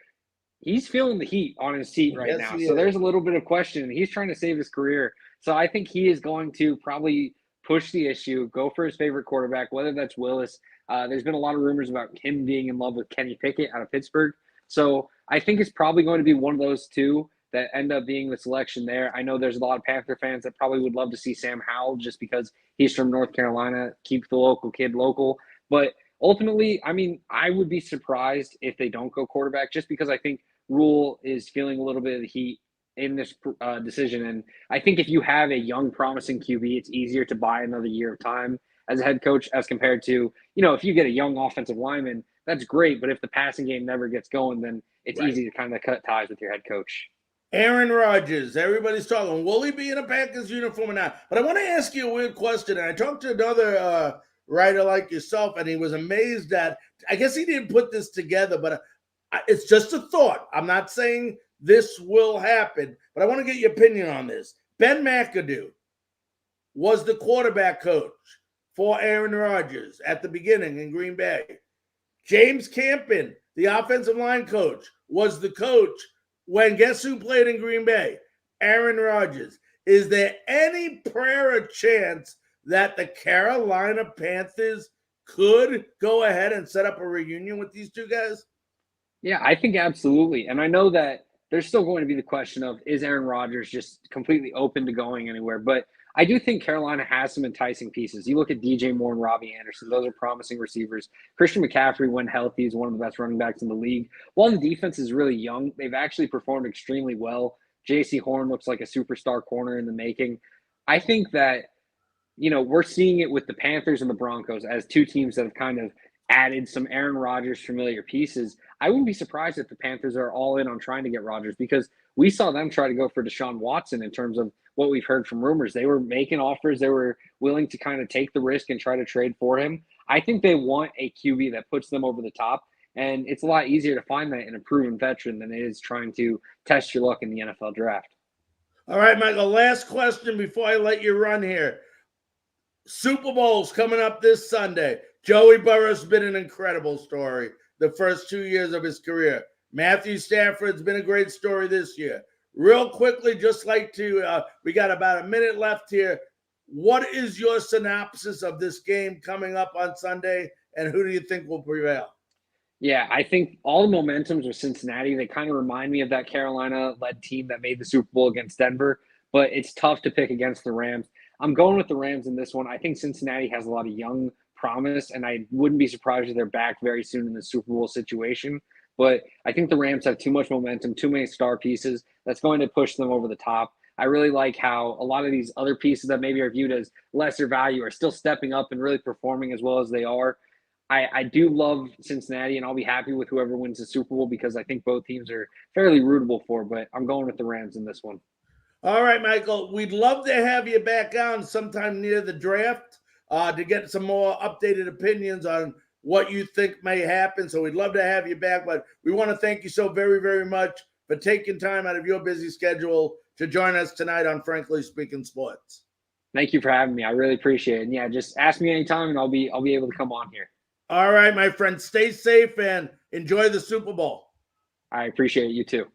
he's feeling the heat on his seat right now. So there's a little bit of question. He's trying to save his career. So I think he is going to probably push the issue, go for his favorite quarterback, whether that's Willis. There's been a lot of rumors about him being in love with Kenny Pickett out of Pittsburgh. So I think it's probably going to be one of those two that end up being the selection there. I know there's a lot of Panther fans that probably would love to see Sam Howell just because he's from North Carolina, keep the local kid local. But ultimately, I mean, I would be surprised if they don't go quarterback just because I think Rule is feeling a little bit of the heat in this decision. And I think if you have a young, promising QB, it's easier to buy another year of time as a head coach as compared to, if you get a young offensive lineman, that's great. But if the passing game never gets going, then it's easy to kind of cut ties with your head coach. Aaron Rodgers, everybody's talking, will he be in a Packers uniform or not? But I want to ask you a weird question. And I talked to another writer like yourself, and he was amazed that, I guess he didn't put this together, but it's just a thought. I'm not saying this will happen, but I want to get your opinion on this. Ben McAdoo was the quarterback coach for Aaron Rodgers at the beginning in Green Bay. James Campen, the offensive line coach, was the coach when guess who played in Green Bay? Aaron Rodgers. Is there any prayer or chance that the Carolina Panthers could go ahead and set up a reunion with these two guys? Yeah, I think absolutely. And I know that there's still going to be the question of, is Aaron Rodgers just completely open to going anywhere? But I do think Carolina has some enticing pieces. You look at DJ Moore and Robbie Anderson. Those are promising receivers. Christian McCaffrey, when healthy, is one of the best running backs in the league. While the defense is really young, they've actually performed extremely well. J.C. Horn looks like a superstar corner in the making. I think that, we're seeing it with the Panthers and the Broncos as two teams that have kind of added some Aaron Rodgers familiar pieces. I wouldn't be surprised if the Panthers are all in on trying to get Rodgers because we saw them try to go for Deshaun Watson in terms of what we've heard from rumors. They were making offers. They were willing to kind of take the risk and try to trade for him. I think they want a QB that puts them over the top, and it's a lot easier to find that in a proven veteran than it is trying to test your luck in the NFL draft. All right, Michael, last question before I let you run here. Super Bowl's coming up this Sunday. Joey Burrow's been an incredible story the first 2 years of his career. Matthew Stafford's been a great story this year. Real quickly, just like to, we got about a minute left here. What is your synopsis of this game coming up on Sunday, and who do you think will prevail? Yeah, I think all the momentums with Cincinnati, they kind of remind me of that Carolina-led team that made the Super Bowl against Denver, but it's tough to pick against the Rams. I'm going with the Rams in this one. I think Cincinnati has a lot of young promise, and I wouldn't be surprised if they're back very soon in the Super Bowl situation. But I think the Rams have too much momentum, too many star pieces. That's going to push them over the top. I really like how a lot of these other pieces that maybe are viewed as lesser value are still stepping up and really performing as well as they are. I do love Cincinnati, and I'll be happy with whoever wins the Super Bowl because I think both teams are fairly rootable for, but I'm going with the Rams in this one. All right, Michael, we'd love to have you back on sometime near the draft to get some more updated opinions on what you think may happen. So we'd love to have you back, but we want to thank you so very, very much for taking time out of your busy schedule to join us tonight on Frankly Speaking Sports. Thank you for having me. I really appreciate it. And yeah, just ask me anytime and I'll be able to come on here. All right, my friend, stay safe and enjoy the Super Bowl. I appreciate it. You too.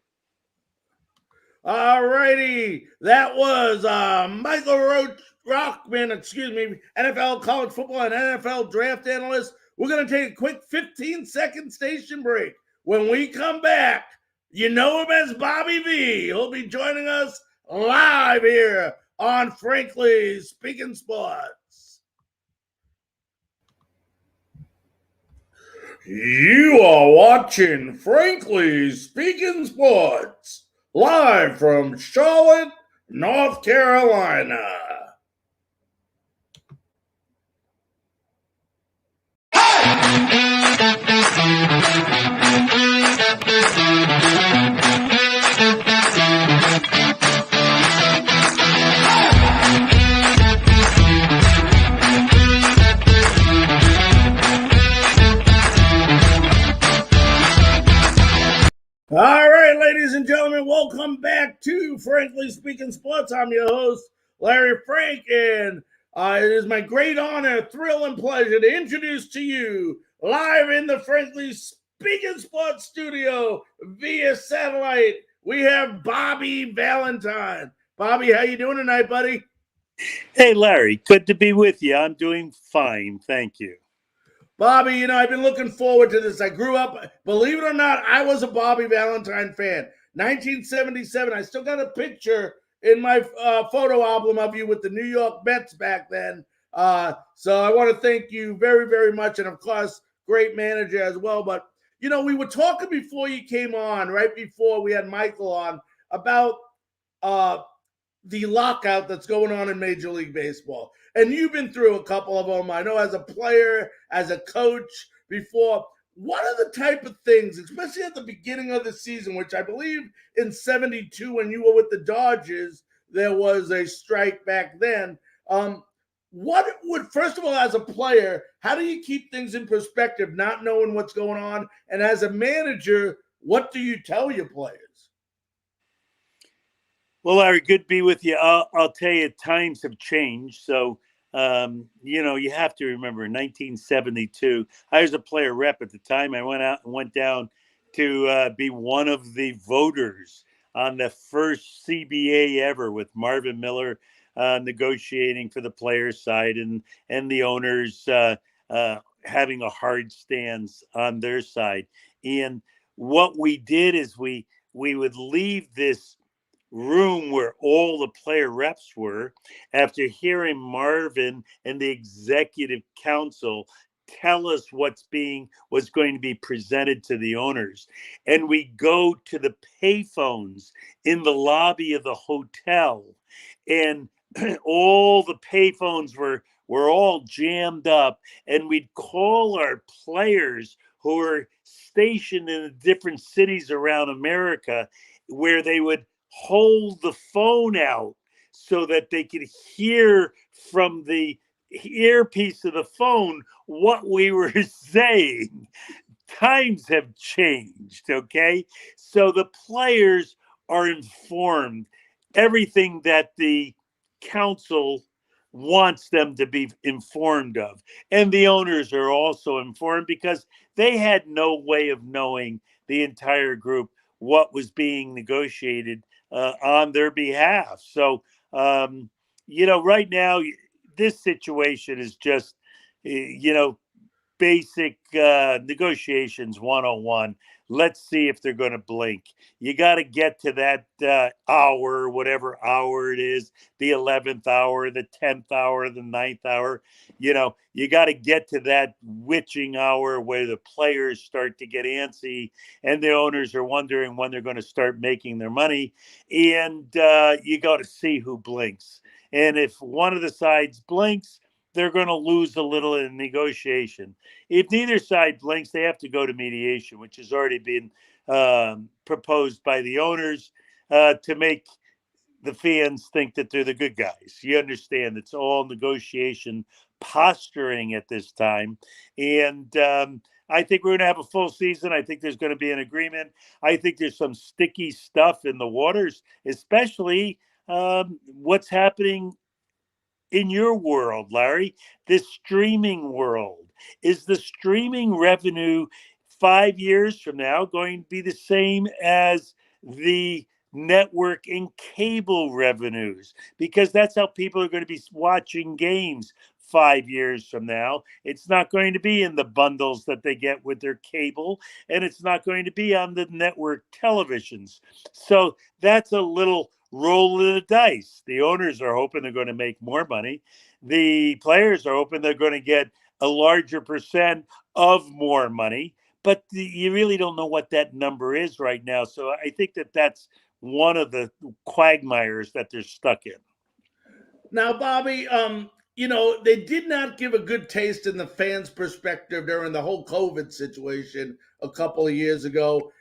All righty. That was Michael Rochman, NFL college football and NFL draft analyst. We're going to take a quick 15-second station break. When we come back, you know him as Bobby V. He'll be joining us live here on Frankly Speaking Sports. You are watching Frankly Speaking Sports live from Charlotte, North Carolina. All right, ladies and gentlemen, welcome back to Frankly Speaking Sports. I'm your host, Larry Frank, and it is my great honor, thrill, and pleasure to introduce to you, live in the Frankly biggest sports studio via satellite. We have Bobby Valentine. Bobby, how you doing tonight, buddy? Hey, Larry. Good to be with you. I'm doing fine. Thank you. Bobby, I've been looking forward to this. I grew up, believe it or not, I was a Bobby Valentine fan. 1977, I still got a picture in my photo album of you with the New York Mets back then. So I want to thank you very, very much. And of course, great manager as well. But, we were talking before you came on, right before we had Michael on, about the lockout that's going on in Major League Baseball. And you've been through a couple of them. I know as a player, as a coach before. What are the type of things, especially at the beginning of the season, which I believe in 72 when you were with the Dodgers, there was a strike back then. What would, first of all, as a player, how do you keep things in perspective, not knowing what's going on? And as a manager, what do you tell your players? Well, Larry, good to be with you. I'll tell you, times have changed. So, you have to remember 1972, I was a player rep at the time. I went down to be one of the voters on the first CBA ever with Marvin Miller negotiating for the players' side and the owners having a hard stance on their side. And what we did is we would leave this room where all the player reps were after hearing Marvin and the executive council tell us what's going to be presented to the owners. And we go to the payphones in the lobby of the hotel, and all the payphones were all jammed up, and we'd call our players who were stationed in the different cities around America, where they would hold the phone out so that they could hear from the earpiece of the phone what we were saying. Times have changed, okay? So the players are informed. Everything that the council wants them to be informed of. And the owners are also informed because they had no way of knowing, the entire group, what was being negotiated on their behalf. So, right now, this situation is just, basic negotiations 101. Let's see if they're going to blink. You got to get to that hour, whatever hour it is, the 11th hour, the 10th hour, the 9th hour. You got to get to that witching hour where the players start to get antsy and the owners are wondering when they're going to start making their money. And you got to see who blinks. And if one of the sides blinks, they're going to lose a little in negotiation. If neither side blinks, they have to go to mediation, which has already been proposed by the owners to make the fans think that they're the good guys. You understand, it's all negotiation posturing at this time. And I think we're going to have a full season. I think there's going to be an agreement. I think there's some sticky stuff in the waters, especially what's happening in your world, Larry, this streaming world. Is the streaming revenue 5 years from now going to be the same as the network and cable revenues? Because that's how people are going to be watching games 5 years from now. It's not going to be in the bundles that they get with their cable, and it's not going to be on the network televisions. So that's a little roll of the dice. The owners are hoping they're going to make more money. The players are hoping they're going to get a larger percent of more money, but you really don't know what that number is right now. So I think that's one of the quagmires that they're stuck in. Now, Bobby, they did not give a good taste in the fans' perspective during the whole COVID situation a couple of years ago.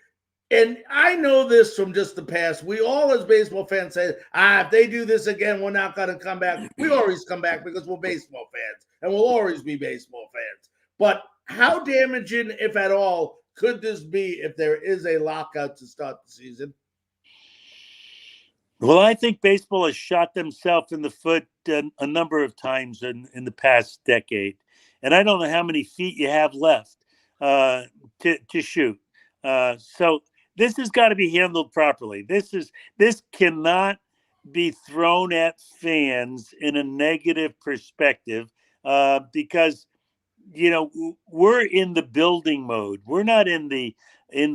And I know this from just the past. We all, as baseball fans, say, if they do this again, we're not going to come back. We always come back because we're baseball fans, and we'll always be baseball fans. But how damaging, if at all, could this be if there is a lockout to start the season? Well, I think baseball has shot themselves in the foot a number of times in the past decade. And I don't know how many feet you have left. to shoot. So this has got to be handled properly. This cannot be thrown at fans in a negative perspective because we're in the building mode. We're not in the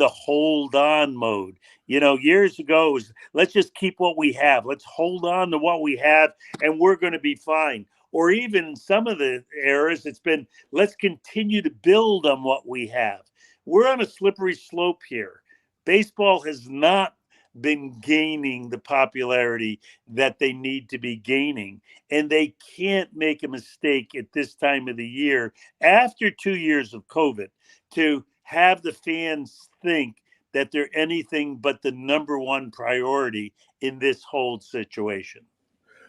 hold on mode. Years ago it was, let's just keep what we have. Let's hold on to what we have and we're going to be fine. Or even in some of the eras, it's been, let's continue to build on what we have. We're on a slippery slope here. Baseball has not been gaining the popularity that they need to be gaining. And they can't make a mistake at this time of the year, after 2 years of COVID, to have the fans think that they're anything but the number one priority in this whole situation.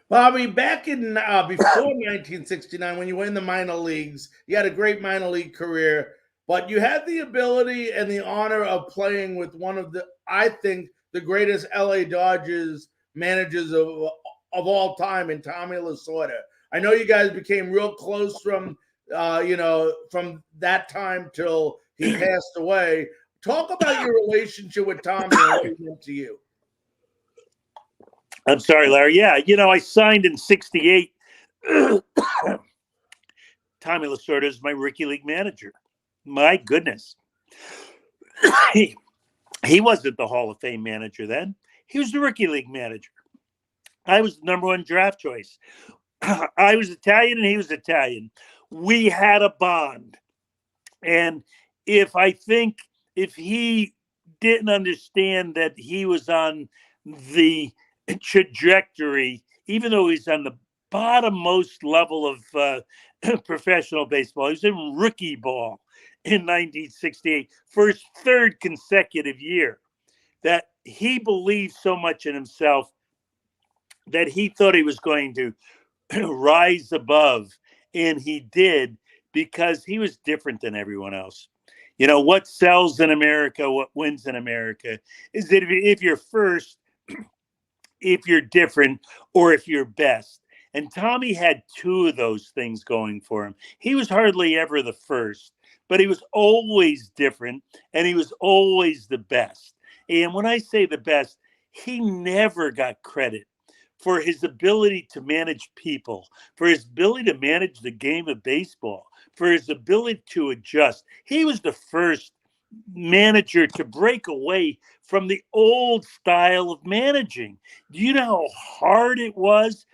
Bobby, back in before 1969, when you were in the minor leagues, you had a great minor league career, but you had the ability and the honor of playing with one of I think, the greatest LA Dodgers managers of all time in Tommy Lasorda. I know you guys became real close from that time till he passed away. Talk about your relationship with Tommy and what he meant to you. I'm sorry, Larry. Yeah, I signed in '68. Tommy Lasorda is my rookie league manager. My goodness. He wasn't the Hall of Fame manager then. He was the rookie league manager. I was the number one draft choice. I was Italian and he was Italian. We had a bond. And if he didn't understand that he was on the trajectory, even though he's on the bottommost level of professional baseball, he was in rookie ball in 1968 for his third consecutive year, that he believed so much in himself that he thought he was going to rise above, and he did, because he was different than everyone else. What sells in America, what wins in America is that if you're first, if you're different, or if you're best. And Tommy had two of those things going for him. He was hardly ever the first, but he was always different, and he was always the best. And when I say the best, he never got credit for his ability to manage people, for his ability to manage the game of baseball, for his ability to adjust. He was the first manager to break away from the old style of managing. Do you know how hard it was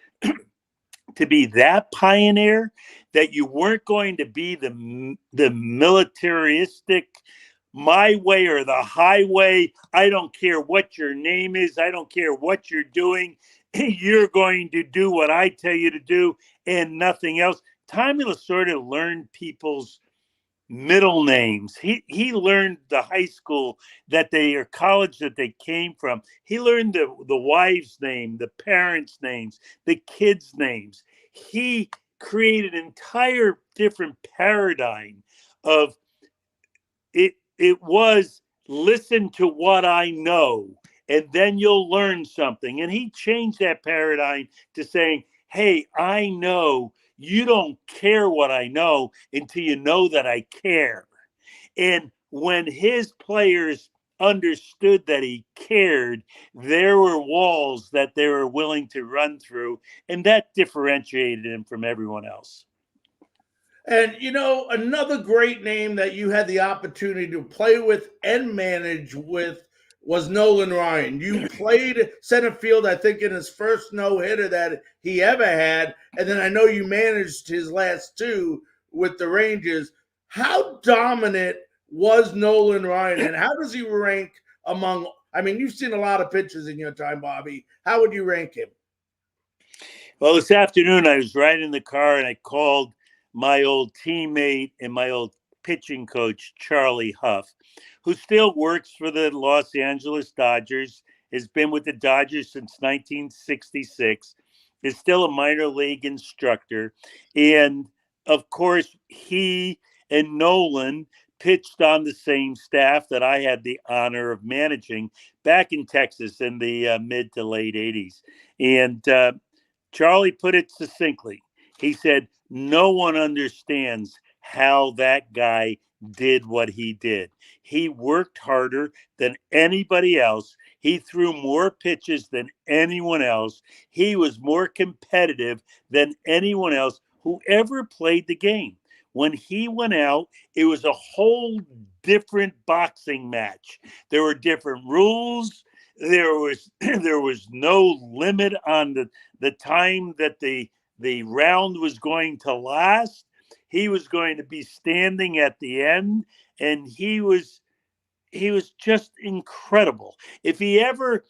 to be that pioneer, that you weren't going to be the militaristic, my way or the highway? I don't care what your name is. I don't care what you're doing. You're going to do what I tell you to do and nothing else. Tommy Lasorda learned people's middle names. He learned the high school or college that they came from. He learned the wife's name, the parents' names, the kids' names. He created an entire different paradigm of it. It was, listen to what I know, and then you'll learn something. And he changed that paradigm to saying, hey, I know. You don't care what I know until you know that I care. And when his players understood that he cared, there were walls that they were willing to run through, and that differentiated him from everyone else. And, another great name that you had the opportunity to play with and manage with was Nolan Ryan. You played center field, I think, in his first no-hitter that he ever had. And then I know you managed his last two with the Rangers. How dominant was Nolan Ryan, and how does he rank among – you've seen a lot of pitchers in your time, Bobby. How would you rank him? Well, this afternoon I was riding in the car, and I called my old teammate and my old pitching coach, Charlie Huff, who still works for the Los Angeles Dodgers, has been with the Dodgers since 1966, is still a minor league instructor. And, of course, he and Nolan pitched on the same staff that I had the honor of managing back in Texas in the mid to late 80s. And Charlie put it succinctly. He said, no one understands how that guy did what he did. He worked harder than anybody else. He threw more pitches than anyone else. He was more competitive than anyone else who ever played the game. When he went out, it was a whole different boxing match. There were different rules. There was no limit on the time that the round was going to last. He was going to be standing at the end, and he was just incredible. If he ever,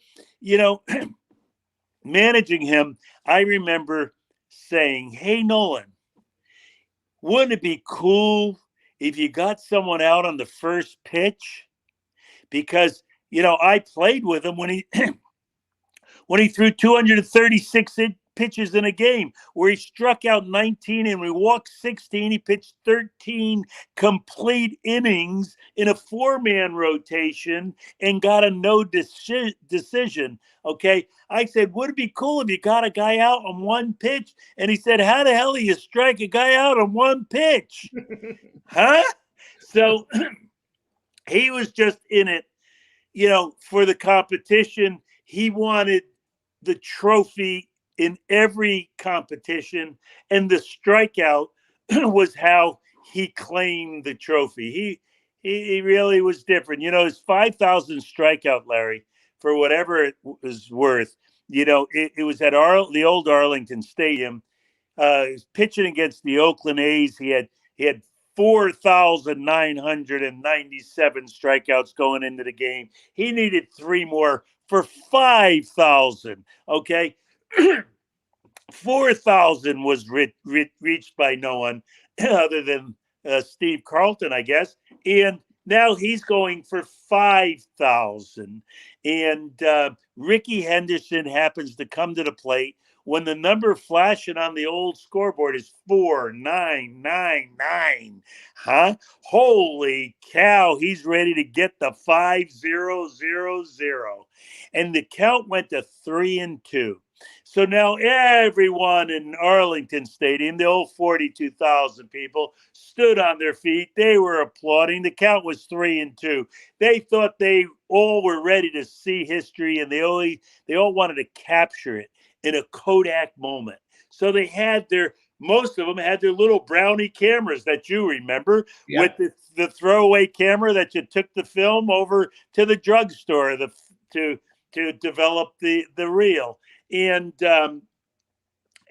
managing him, I remember saying, "Hey, Nolan, wouldn't it be cool if you got someone out on the first pitch?" Because, I played with him when he threw 236 pitches in a game, where he struck out 19 and we walked 16. He pitched 13 complete innings in a 4-man rotation and got a no decision. Okay. I said, would it be cool if you got a guy out on one pitch? And he said, how the hell do you strike a guy out on one pitch? Huh? So he was just in it, for the competition. He wanted the trophy in every competition, and the strikeout was how he claimed the trophy. He really was different. His 5,000 strikeout, Larry, for whatever it was worth. It was at the old Arlington Stadium. He was pitching against the Oakland A's. He had 4,997 strikeouts going into the game. He needed 3 more for 5,000. Okay. 4,000 was reached by no one other than Steve Carlton, I guess. And now he's going for 5,000. And Ricky Henderson happens to come to the plate when the number flashing on the old scoreboard is 4,999. Huh? Holy cow. He's ready to get the 5,000. And the count went to 3-2. So now everyone in Arlington Stadium, the old 42,000 people, stood on their feet. They were applauding. The count was 3-2. They thought they all were ready to see history, and they all wanted to capture it in a Kodak moment. So they had most of them had their little brownie cameras that you remember, with the throwaway camera that you took the film over to the drugstore to develop the reel. And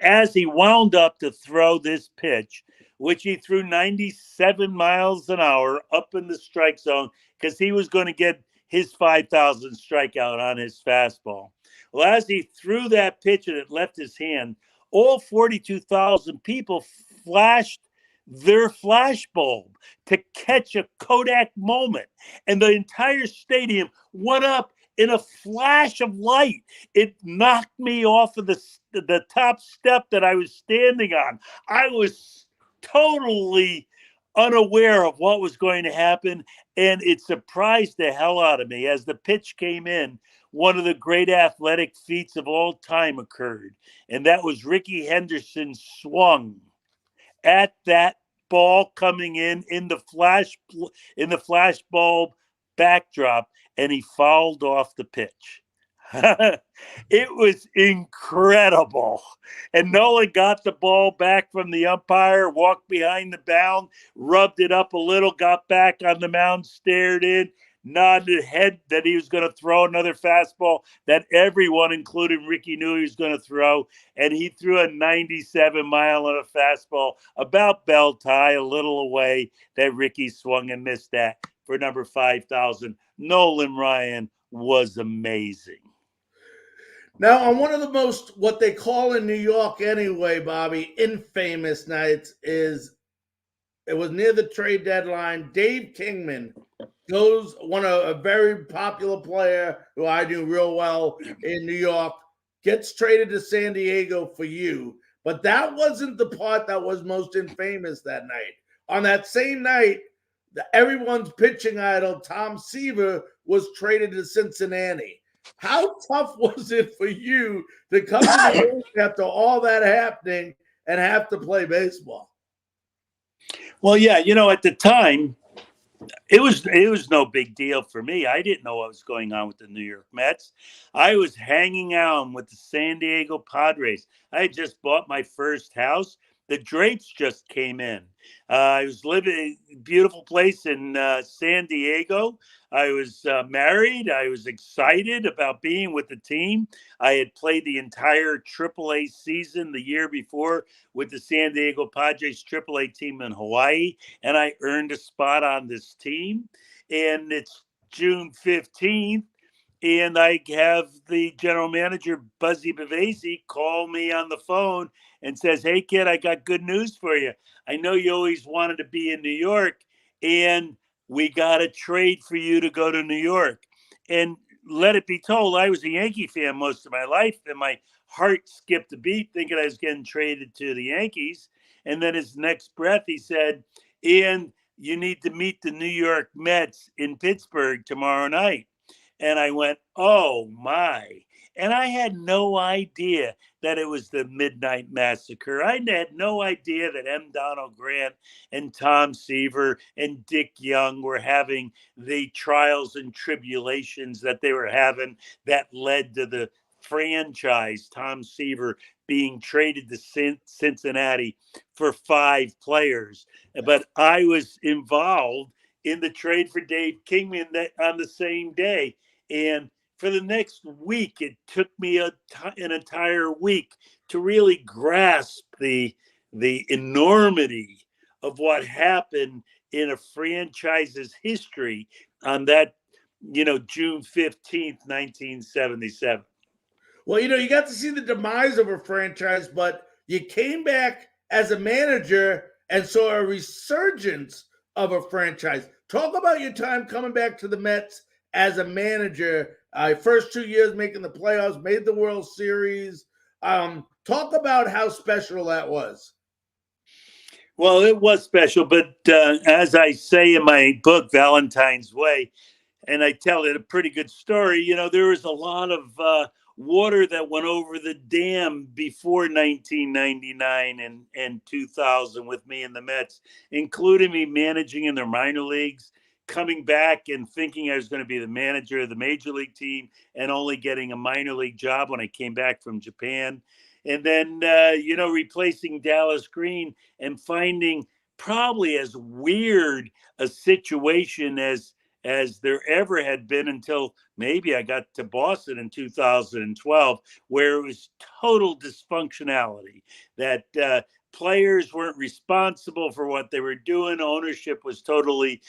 as he wound up to throw this pitch, which he threw 97 miles an hour up in the strike zone, because he was going to get his 5,000 strikeout on his fastball. Well, as he threw that pitch and it left his hand, all 42,000 people flashed their flash bulb to catch a Kodak moment. And the entire stadium went up in a flash of light. It knocked me off of the top step that I was standing on. I was totally unaware of what was going to happen, and it surprised the hell out of me. As the pitch came in, one of the great athletic feats of all time occurred, and that was Ricky Henderson swung at that ball coming in the flash bulb backdrop, and he fouled off the pitch. It was incredible. And Nolan got the ball back from the umpire, walked behind the mound, rubbed it up a little, got back on the mound, stared in, nodded head that he was going to throw another fastball that everyone, including Ricky, knew he was going to throw. And he threw a 97-mile-an-hour fastball about bell tie, a little away, that Ricky swung and missed that for number 5,000. Nolan Ryan was amazing. Now, on one of the most, what they call in New York anyway, Bobby, infamous nights, it was near the trade deadline. Dave Kingman goes, a very popular player who I knew real well in New York, gets traded to San Diego for you. But that wasn't the part that was most infamous that night. On that same night, everyone's pitching idol, Tom Seaver, was traded to Cincinnati. How tough was it for you to come to the game after all that happening and have to play baseball? Well, yeah, at the time, It was no big deal for me. I didn't know what was going on with the New York Mets. I was hanging out with the San Diego Padres. I had just bought my first house. The drapes just came in. I was living in a beautiful place in San Diego. I was married. I was excited about being with the team. I had played the entire AAA season the year before with the San Diego Padres AAA team in Hawaii, and I earned a spot on this team. And it's June 15th. And I have the general manager, Buzzy Bavasi, call me on the phone and says, "Hey, kid, I got good news for you. I know you always wanted to be in New York, and we got a trade for you to go to New York." And let it be told, I was a Yankee fan most of my life, and my heart skipped a beat thinking I was getting traded to the Yankees. And then his next breath, he said, "And you need to meet the New York Mets in Pittsburgh tomorrow night." And I went, "Oh my." And I had no idea that it was the Midnight Massacre. I had no idea that M. Donald Grant and Tom Seaver and Dick Young were having the trials and tribulations that they were having that led to the franchise, Tom Seaver being traded to Cincinnati for 5 players. But I was involved in the trade for Dave Kingman on the same day. And for the next week, it took me an entire week to really grasp the enormity of what happened in a franchise's history on that, June 15th, 1977. Well, you got to see the demise of a franchise, but you came back as a manager and saw a resurgence of a franchise. Talk about your time coming back to the Mets as a manager. First 2 years making the playoffs, made the World Series. Talk about how special that was. Well, it was special, but as I say in my book, Valentine's Way, and I tell it a pretty good story, there was a lot of water that went over the dam before 1999 and 2000 with me in the Mets, including me managing in their minor leagues, coming back and thinking I was going to be the manager of the major league team and only getting a minor league job when I came back from Japan. And then, replacing Dallas Green and finding probably as weird a situation as there ever had been until maybe I got to Boston in 2012, where it was total dysfunctionality, that players weren't responsible for what they were doing. Ownership was totally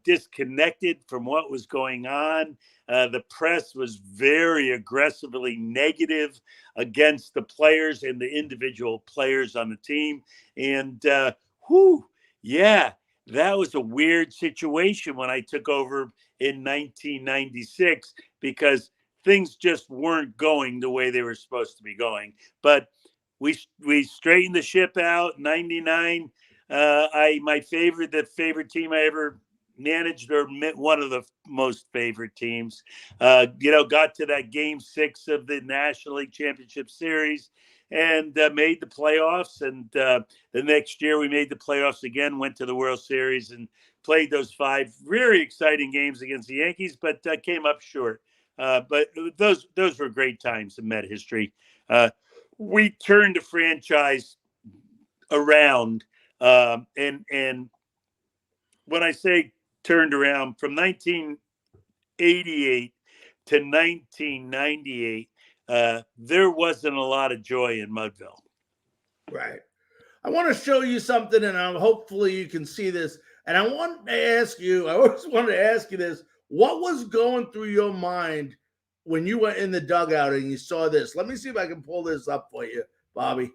disconnected from what was going on. The press was very aggressively negative against the players and the individual players on the team. And that was a weird situation when I took over in 1996, because things just weren't going the way they were supposed to be going. But we straightened the ship out. 99. The favorite team I ever managed, or one of the most favorite teams, got to that game 6 of the National League Championship Series and made the playoffs. And the next year we made the playoffs again, went to the World Series and played those 5 very exciting games against the Yankees, but came up short. But those were great times in Met history. We turned the franchise around, and when I say turned around, from 1988 to 1998, there wasn't a lot of joy in Mudville. Right. I want to show you something, and hopefully you can see this. And I always wanted to ask you this: what was going through your mind when you went in the dugout and you saw this? Let me see if I can pull this up for you, Bobby.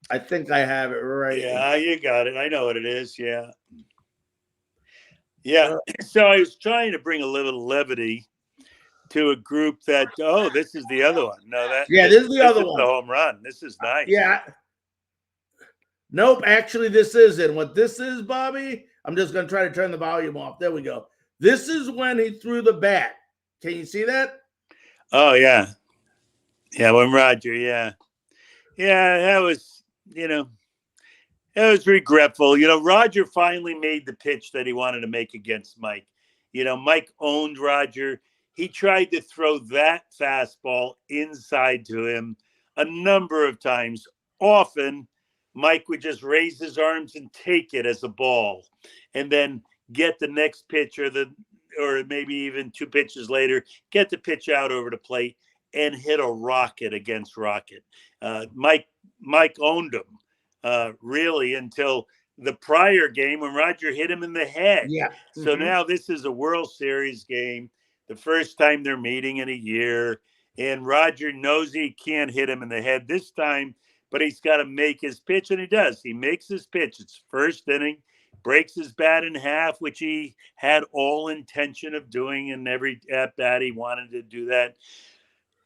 I think I have it right. Yeah, you got it. I know what it is. Yeah. So I was trying to bring a little levity to a group that, this is the other one. No, this is the other one. The home run. This is nice. Yeah. Nope, actually this isn't. What this is, Bobby, I'm just going to try to turn the volume off. There we go. This is when he threw the bat. Can you see that? Oh, yeah. Yeah, when Roger, yeah. Yeah, that was, It was regretful. Roger finally made the pitch that he wanted to make against Mike. Mike owned Roger. He tried to throw that fastball inside to him a number of times. Often, Mike would just raise his arms and take it as a ball, and then get the next pitch or maybe even two pitches later, get the pitch out over the plate and hit a rocket against Rocket. Mike owned him really until the prior game when Roger hit him in the head. Yeah. So now this is a World Series game, the first time they're meeting in a year, and Roger knows he can't hit him in the head this time, but he's got to make his pitch, and he does. He makes his pitch. It's first inning, breaks his bat in half, which he had all intention of doing in every at-bat. He wanted to do that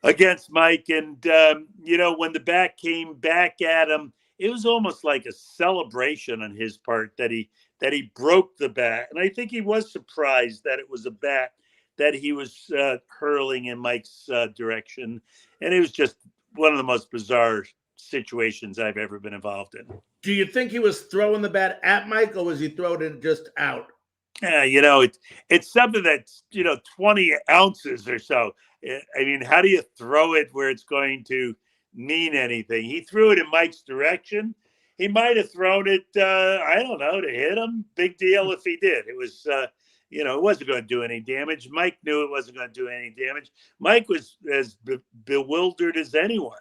against Mike. And, when the bat came back at him, it was almost like a celebration on his part that he broke the bat. And I think he was surprised that it was a bat that he was hurling in Mike's direction. And it was just one of the most bizarre situations I've ever been involved in. Do you think he was throwing the bat at Mike, or was he throwing it just out? It's something that's, 20 ounces or so. I mean, how do you throw it where it's going to mean anything? He threw it in Mike's direction. He might have thrown it, I don't know, to hit him. Big deal if he did. It was, it wasn't going to do any damage. Mike knew it wasn't going to do any damage. Mike was as bewildered as anyone.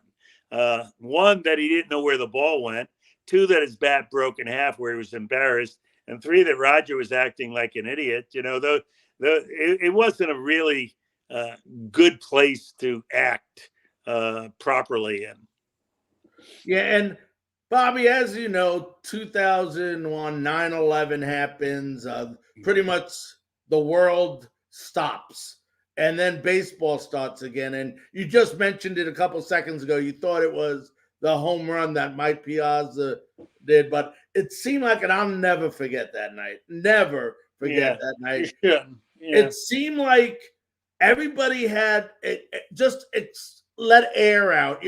One, that he didn't know where the ball went. Two, that his bat broke in half where he was embarrassed. And three, that Roger was acting like an idiot. It wasn't a really good place to act properly in. Yeah, and Bobby, as you know, 2001, 9/11 happens. Pretty much the world stops. And then baseball starts again. And you just mentioned it a couple seconds ago. You thought it was the home run that Mike Piazza did, but it seemed like, and I'll never forget that night. Never forget that night. Yeah. It seemed like everybody had just let air out,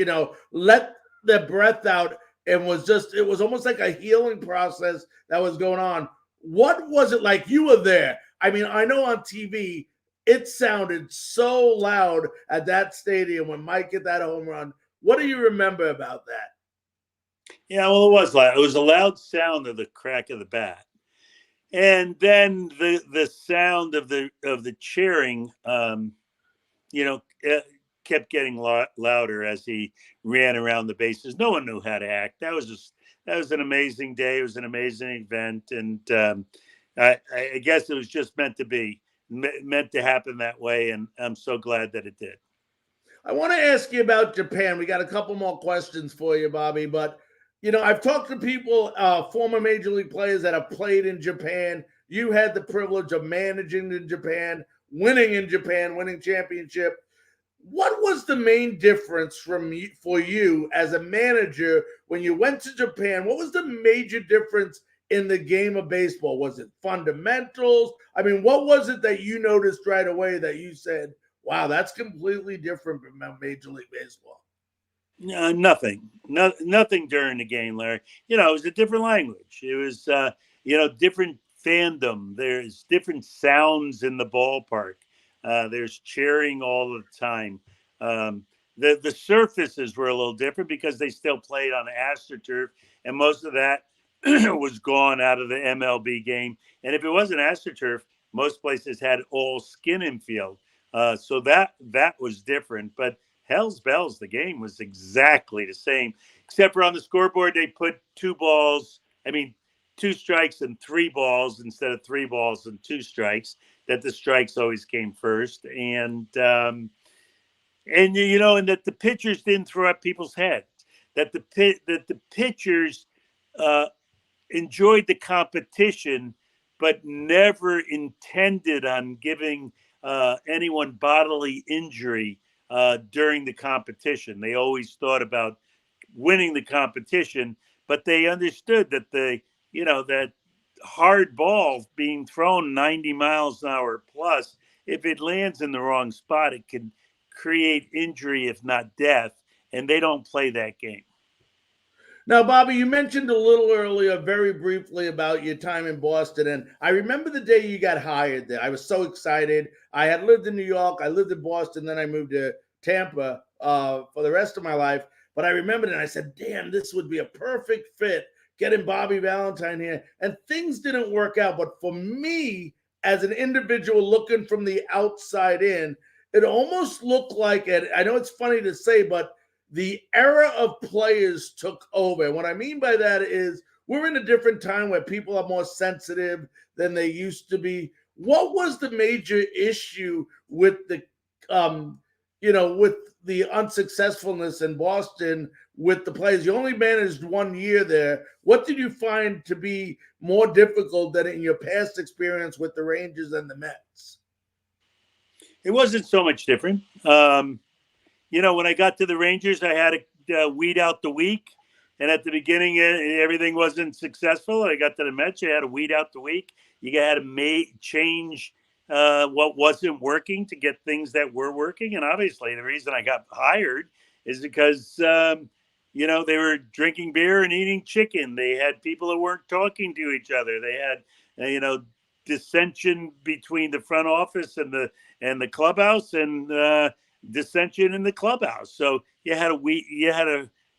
let their breath out, and it was almost like a healing process that was going on. What was it like? You were there. I mean, I know on TV, it sounded so loud at that stadium when Mike hit that home run. What do you remember about that? Yeah, well, it was loud. It was a loud sound of the crack of the bat, and then the sound of the cheering, kept getting louder as he ran around the bases. No one knew how to act. That was an amazing day. It was an amazing event, and I guess it was just meant to happen that way, and I'm so glad that it did. I want to ask you about Japan. We got a couple more questions for you, Bobby, but I've talked to people, former major league players that have played in Japan. You had the privilege of managing in Japan, winning championship. What was the main difference for you as a manager when you went to Japan? What was the major difference in the game of baseball? Was it fundamentals? I mean, what was it that you noticed right away that you said, wow, that's completely different from Major League Baseball? Nothing during the game, Larry. It was a different language. It was, different fandom. There's different sounds in the ballpark. There's cheering all the time. The surfaces were a little different because they still played on AstroTurf, and most of that was gone out of the MLB game. And if it wasn't AstroTurf, most places had all skin infield. So that was different. But hell's bells, the game was exactly the same, except for on the scoreboard they put two strikes and three balls instead of three balls and two strikes. That the strikes always came first, and that the pitchers didn't throw at people's heads. That the pitchers enjoyed the competition, but never intended on giving anyone bodily injury during the competition. They always thought about winning the competition, but they understood that that hard ball being thrown 90 miles an hour plus, if it lands in the wrong spot, it can create injury, if not death, and they don't play that game. Now, Bobby, you mentioned a little earlier, very briefly, about your time in Boston. And I remember the day you got hired there. I was so excited. I had lived in New York. I lived in Boston. Then I moved to Tampa for the rest of my life. But I remembered it, and I said, damn, this would be a perfect fit, getting Bobby Valentine here. And things didn't work out. But for me, as an individual looking from the outside in, it almost looked like it. I know it's funny to say, but the era of players took over. And what I mean by that is we're in a different time where people are more sensitive than they used to be. What was the major issue with the, with the unsuccessfulness in Boston with the players? You only managed 1 year there. What did you find to be more difficult than in your past experience with the Rangers and the Mets? It wasn't so much different. When I got to the Rangers, I had to weed out the weak. And at the beginning, everything wasn't successful. I got to the Mets, I had to weed out the weak. You had to change what wasn't working to get things that were working. And obviously, the reason I got hired is because, they were drinking beer and eating chicken. They had people that weren't talking to each other. They had, dissension between the front office and the clubhouse, and dissension in the clubhouse. So you had to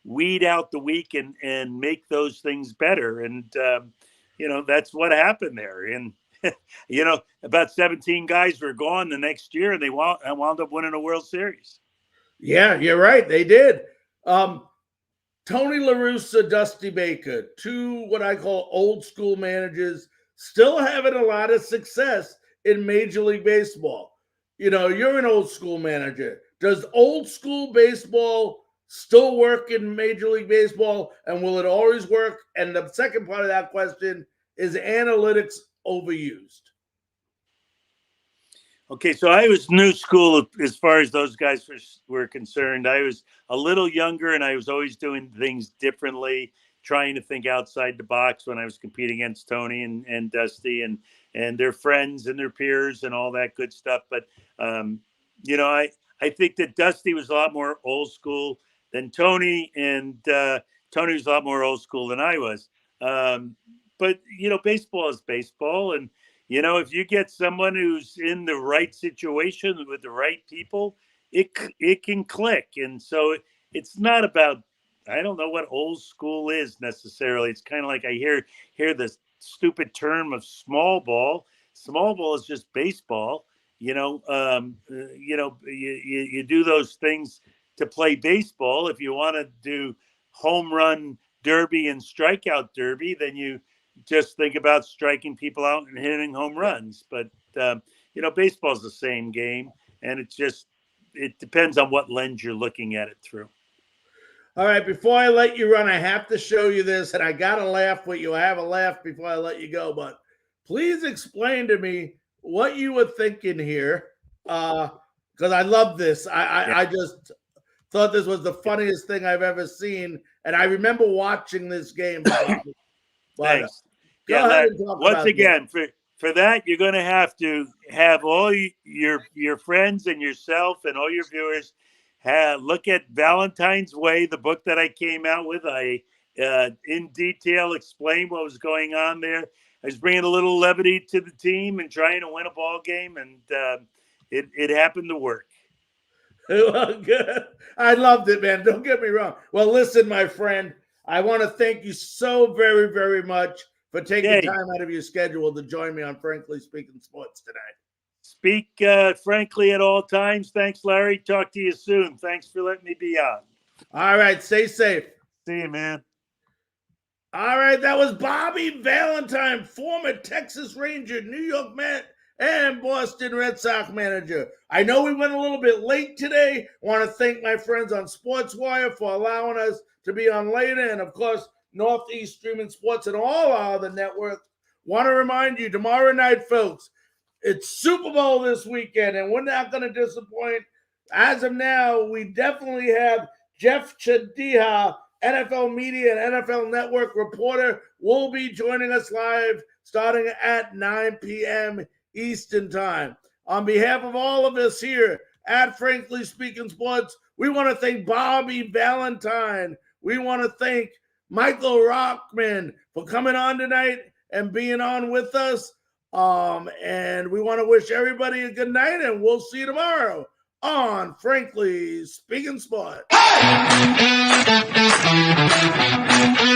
weed out the weak and make those things better. And, that's what happened there. And, about 17 guys were gone the next year, and they wound up winning a World Series. Yeah, you're right. They did. Tony La Russa, Dusty Baker, two what I call old school managers, still having a lot of success in Major League Baseball. You're an old school manager. Does old school baseball still work in Major League Baseball, and will it always work? And the second part of that question is analytics overused? Okay, so I was new school as far as those guys were concerned. I was a little younger, and I was always doing things differently, trying to think outside the box when I was competing against Tony and Dusty and their friends and their peers and all that good stuff. But, I think that Dusty was a lot more old school than Tony, and Tony was a lot more old school than I was. But, baseball is baseball. And, if you get someone who's in the right situation with the right people, it can click. And so it's not about, I don't know what old school is necessarily. It's kind of like I hear this stupid term of small ball. Small ball is just baseball. You do those things to play baseball. If you want to do home run derby and strikeout derby, then you just think about striking people out and hitting home runs. But, baseball is the same game, and it depends on what lens you're looking at it through. All right, before I let you run, I have to show you this, and I got to laugh with you. I have a laugh before I let you go, but please explain to me what you were thinking here, because I love this. I just thought this was the funniest thing I've ever seen, and I remember watching this game. Thanks. Go ahead and talk once about again, for that, you're going to have all your friends and yourself and all your viewers look at Valentine's Way, the book that I came out with. I in detail explained what was going on there. I was bringing a little levity to the team and trying to win a ball game, and it happened to work. Well, good. I loved it, man. Don't get me wrong. Well, listen, my friend, I want to thank you so very, very much for taking time out of your schedule to join me on Frankly Speaking Sports today. Speak frankly at all times. Thanks, Larry. Talk to you soon. Thanks for letting me be on. All right. Stay safe. See you, man. All right. That was Bobby Valentine, former Texas Ranger, New York Met, and Boston Red Sox manager. I know we went a little bit late today. I want to thank my friends on SportsWire for allowing us to be on later, and of course, Northeast Streaming Sports and all our other networks. Want to remind you, tomorrow night, folks, it's Super Bowl this weekend, and we're not going to disappoint. As of now, we definitely have Jeff Chadiha, NFL media and NFL network reporter, will be joining us live starting at 9 p.m. Eastern Time. On behalf of all of us here at Frankly Speaking Sports, we want to thank Bobby Valentine. We want to thank Michael Rochman, for coming on tonight and being on with us. And we want to wish everybody a good night, and we'll see you tomorrow on Frankly Speaking Sport.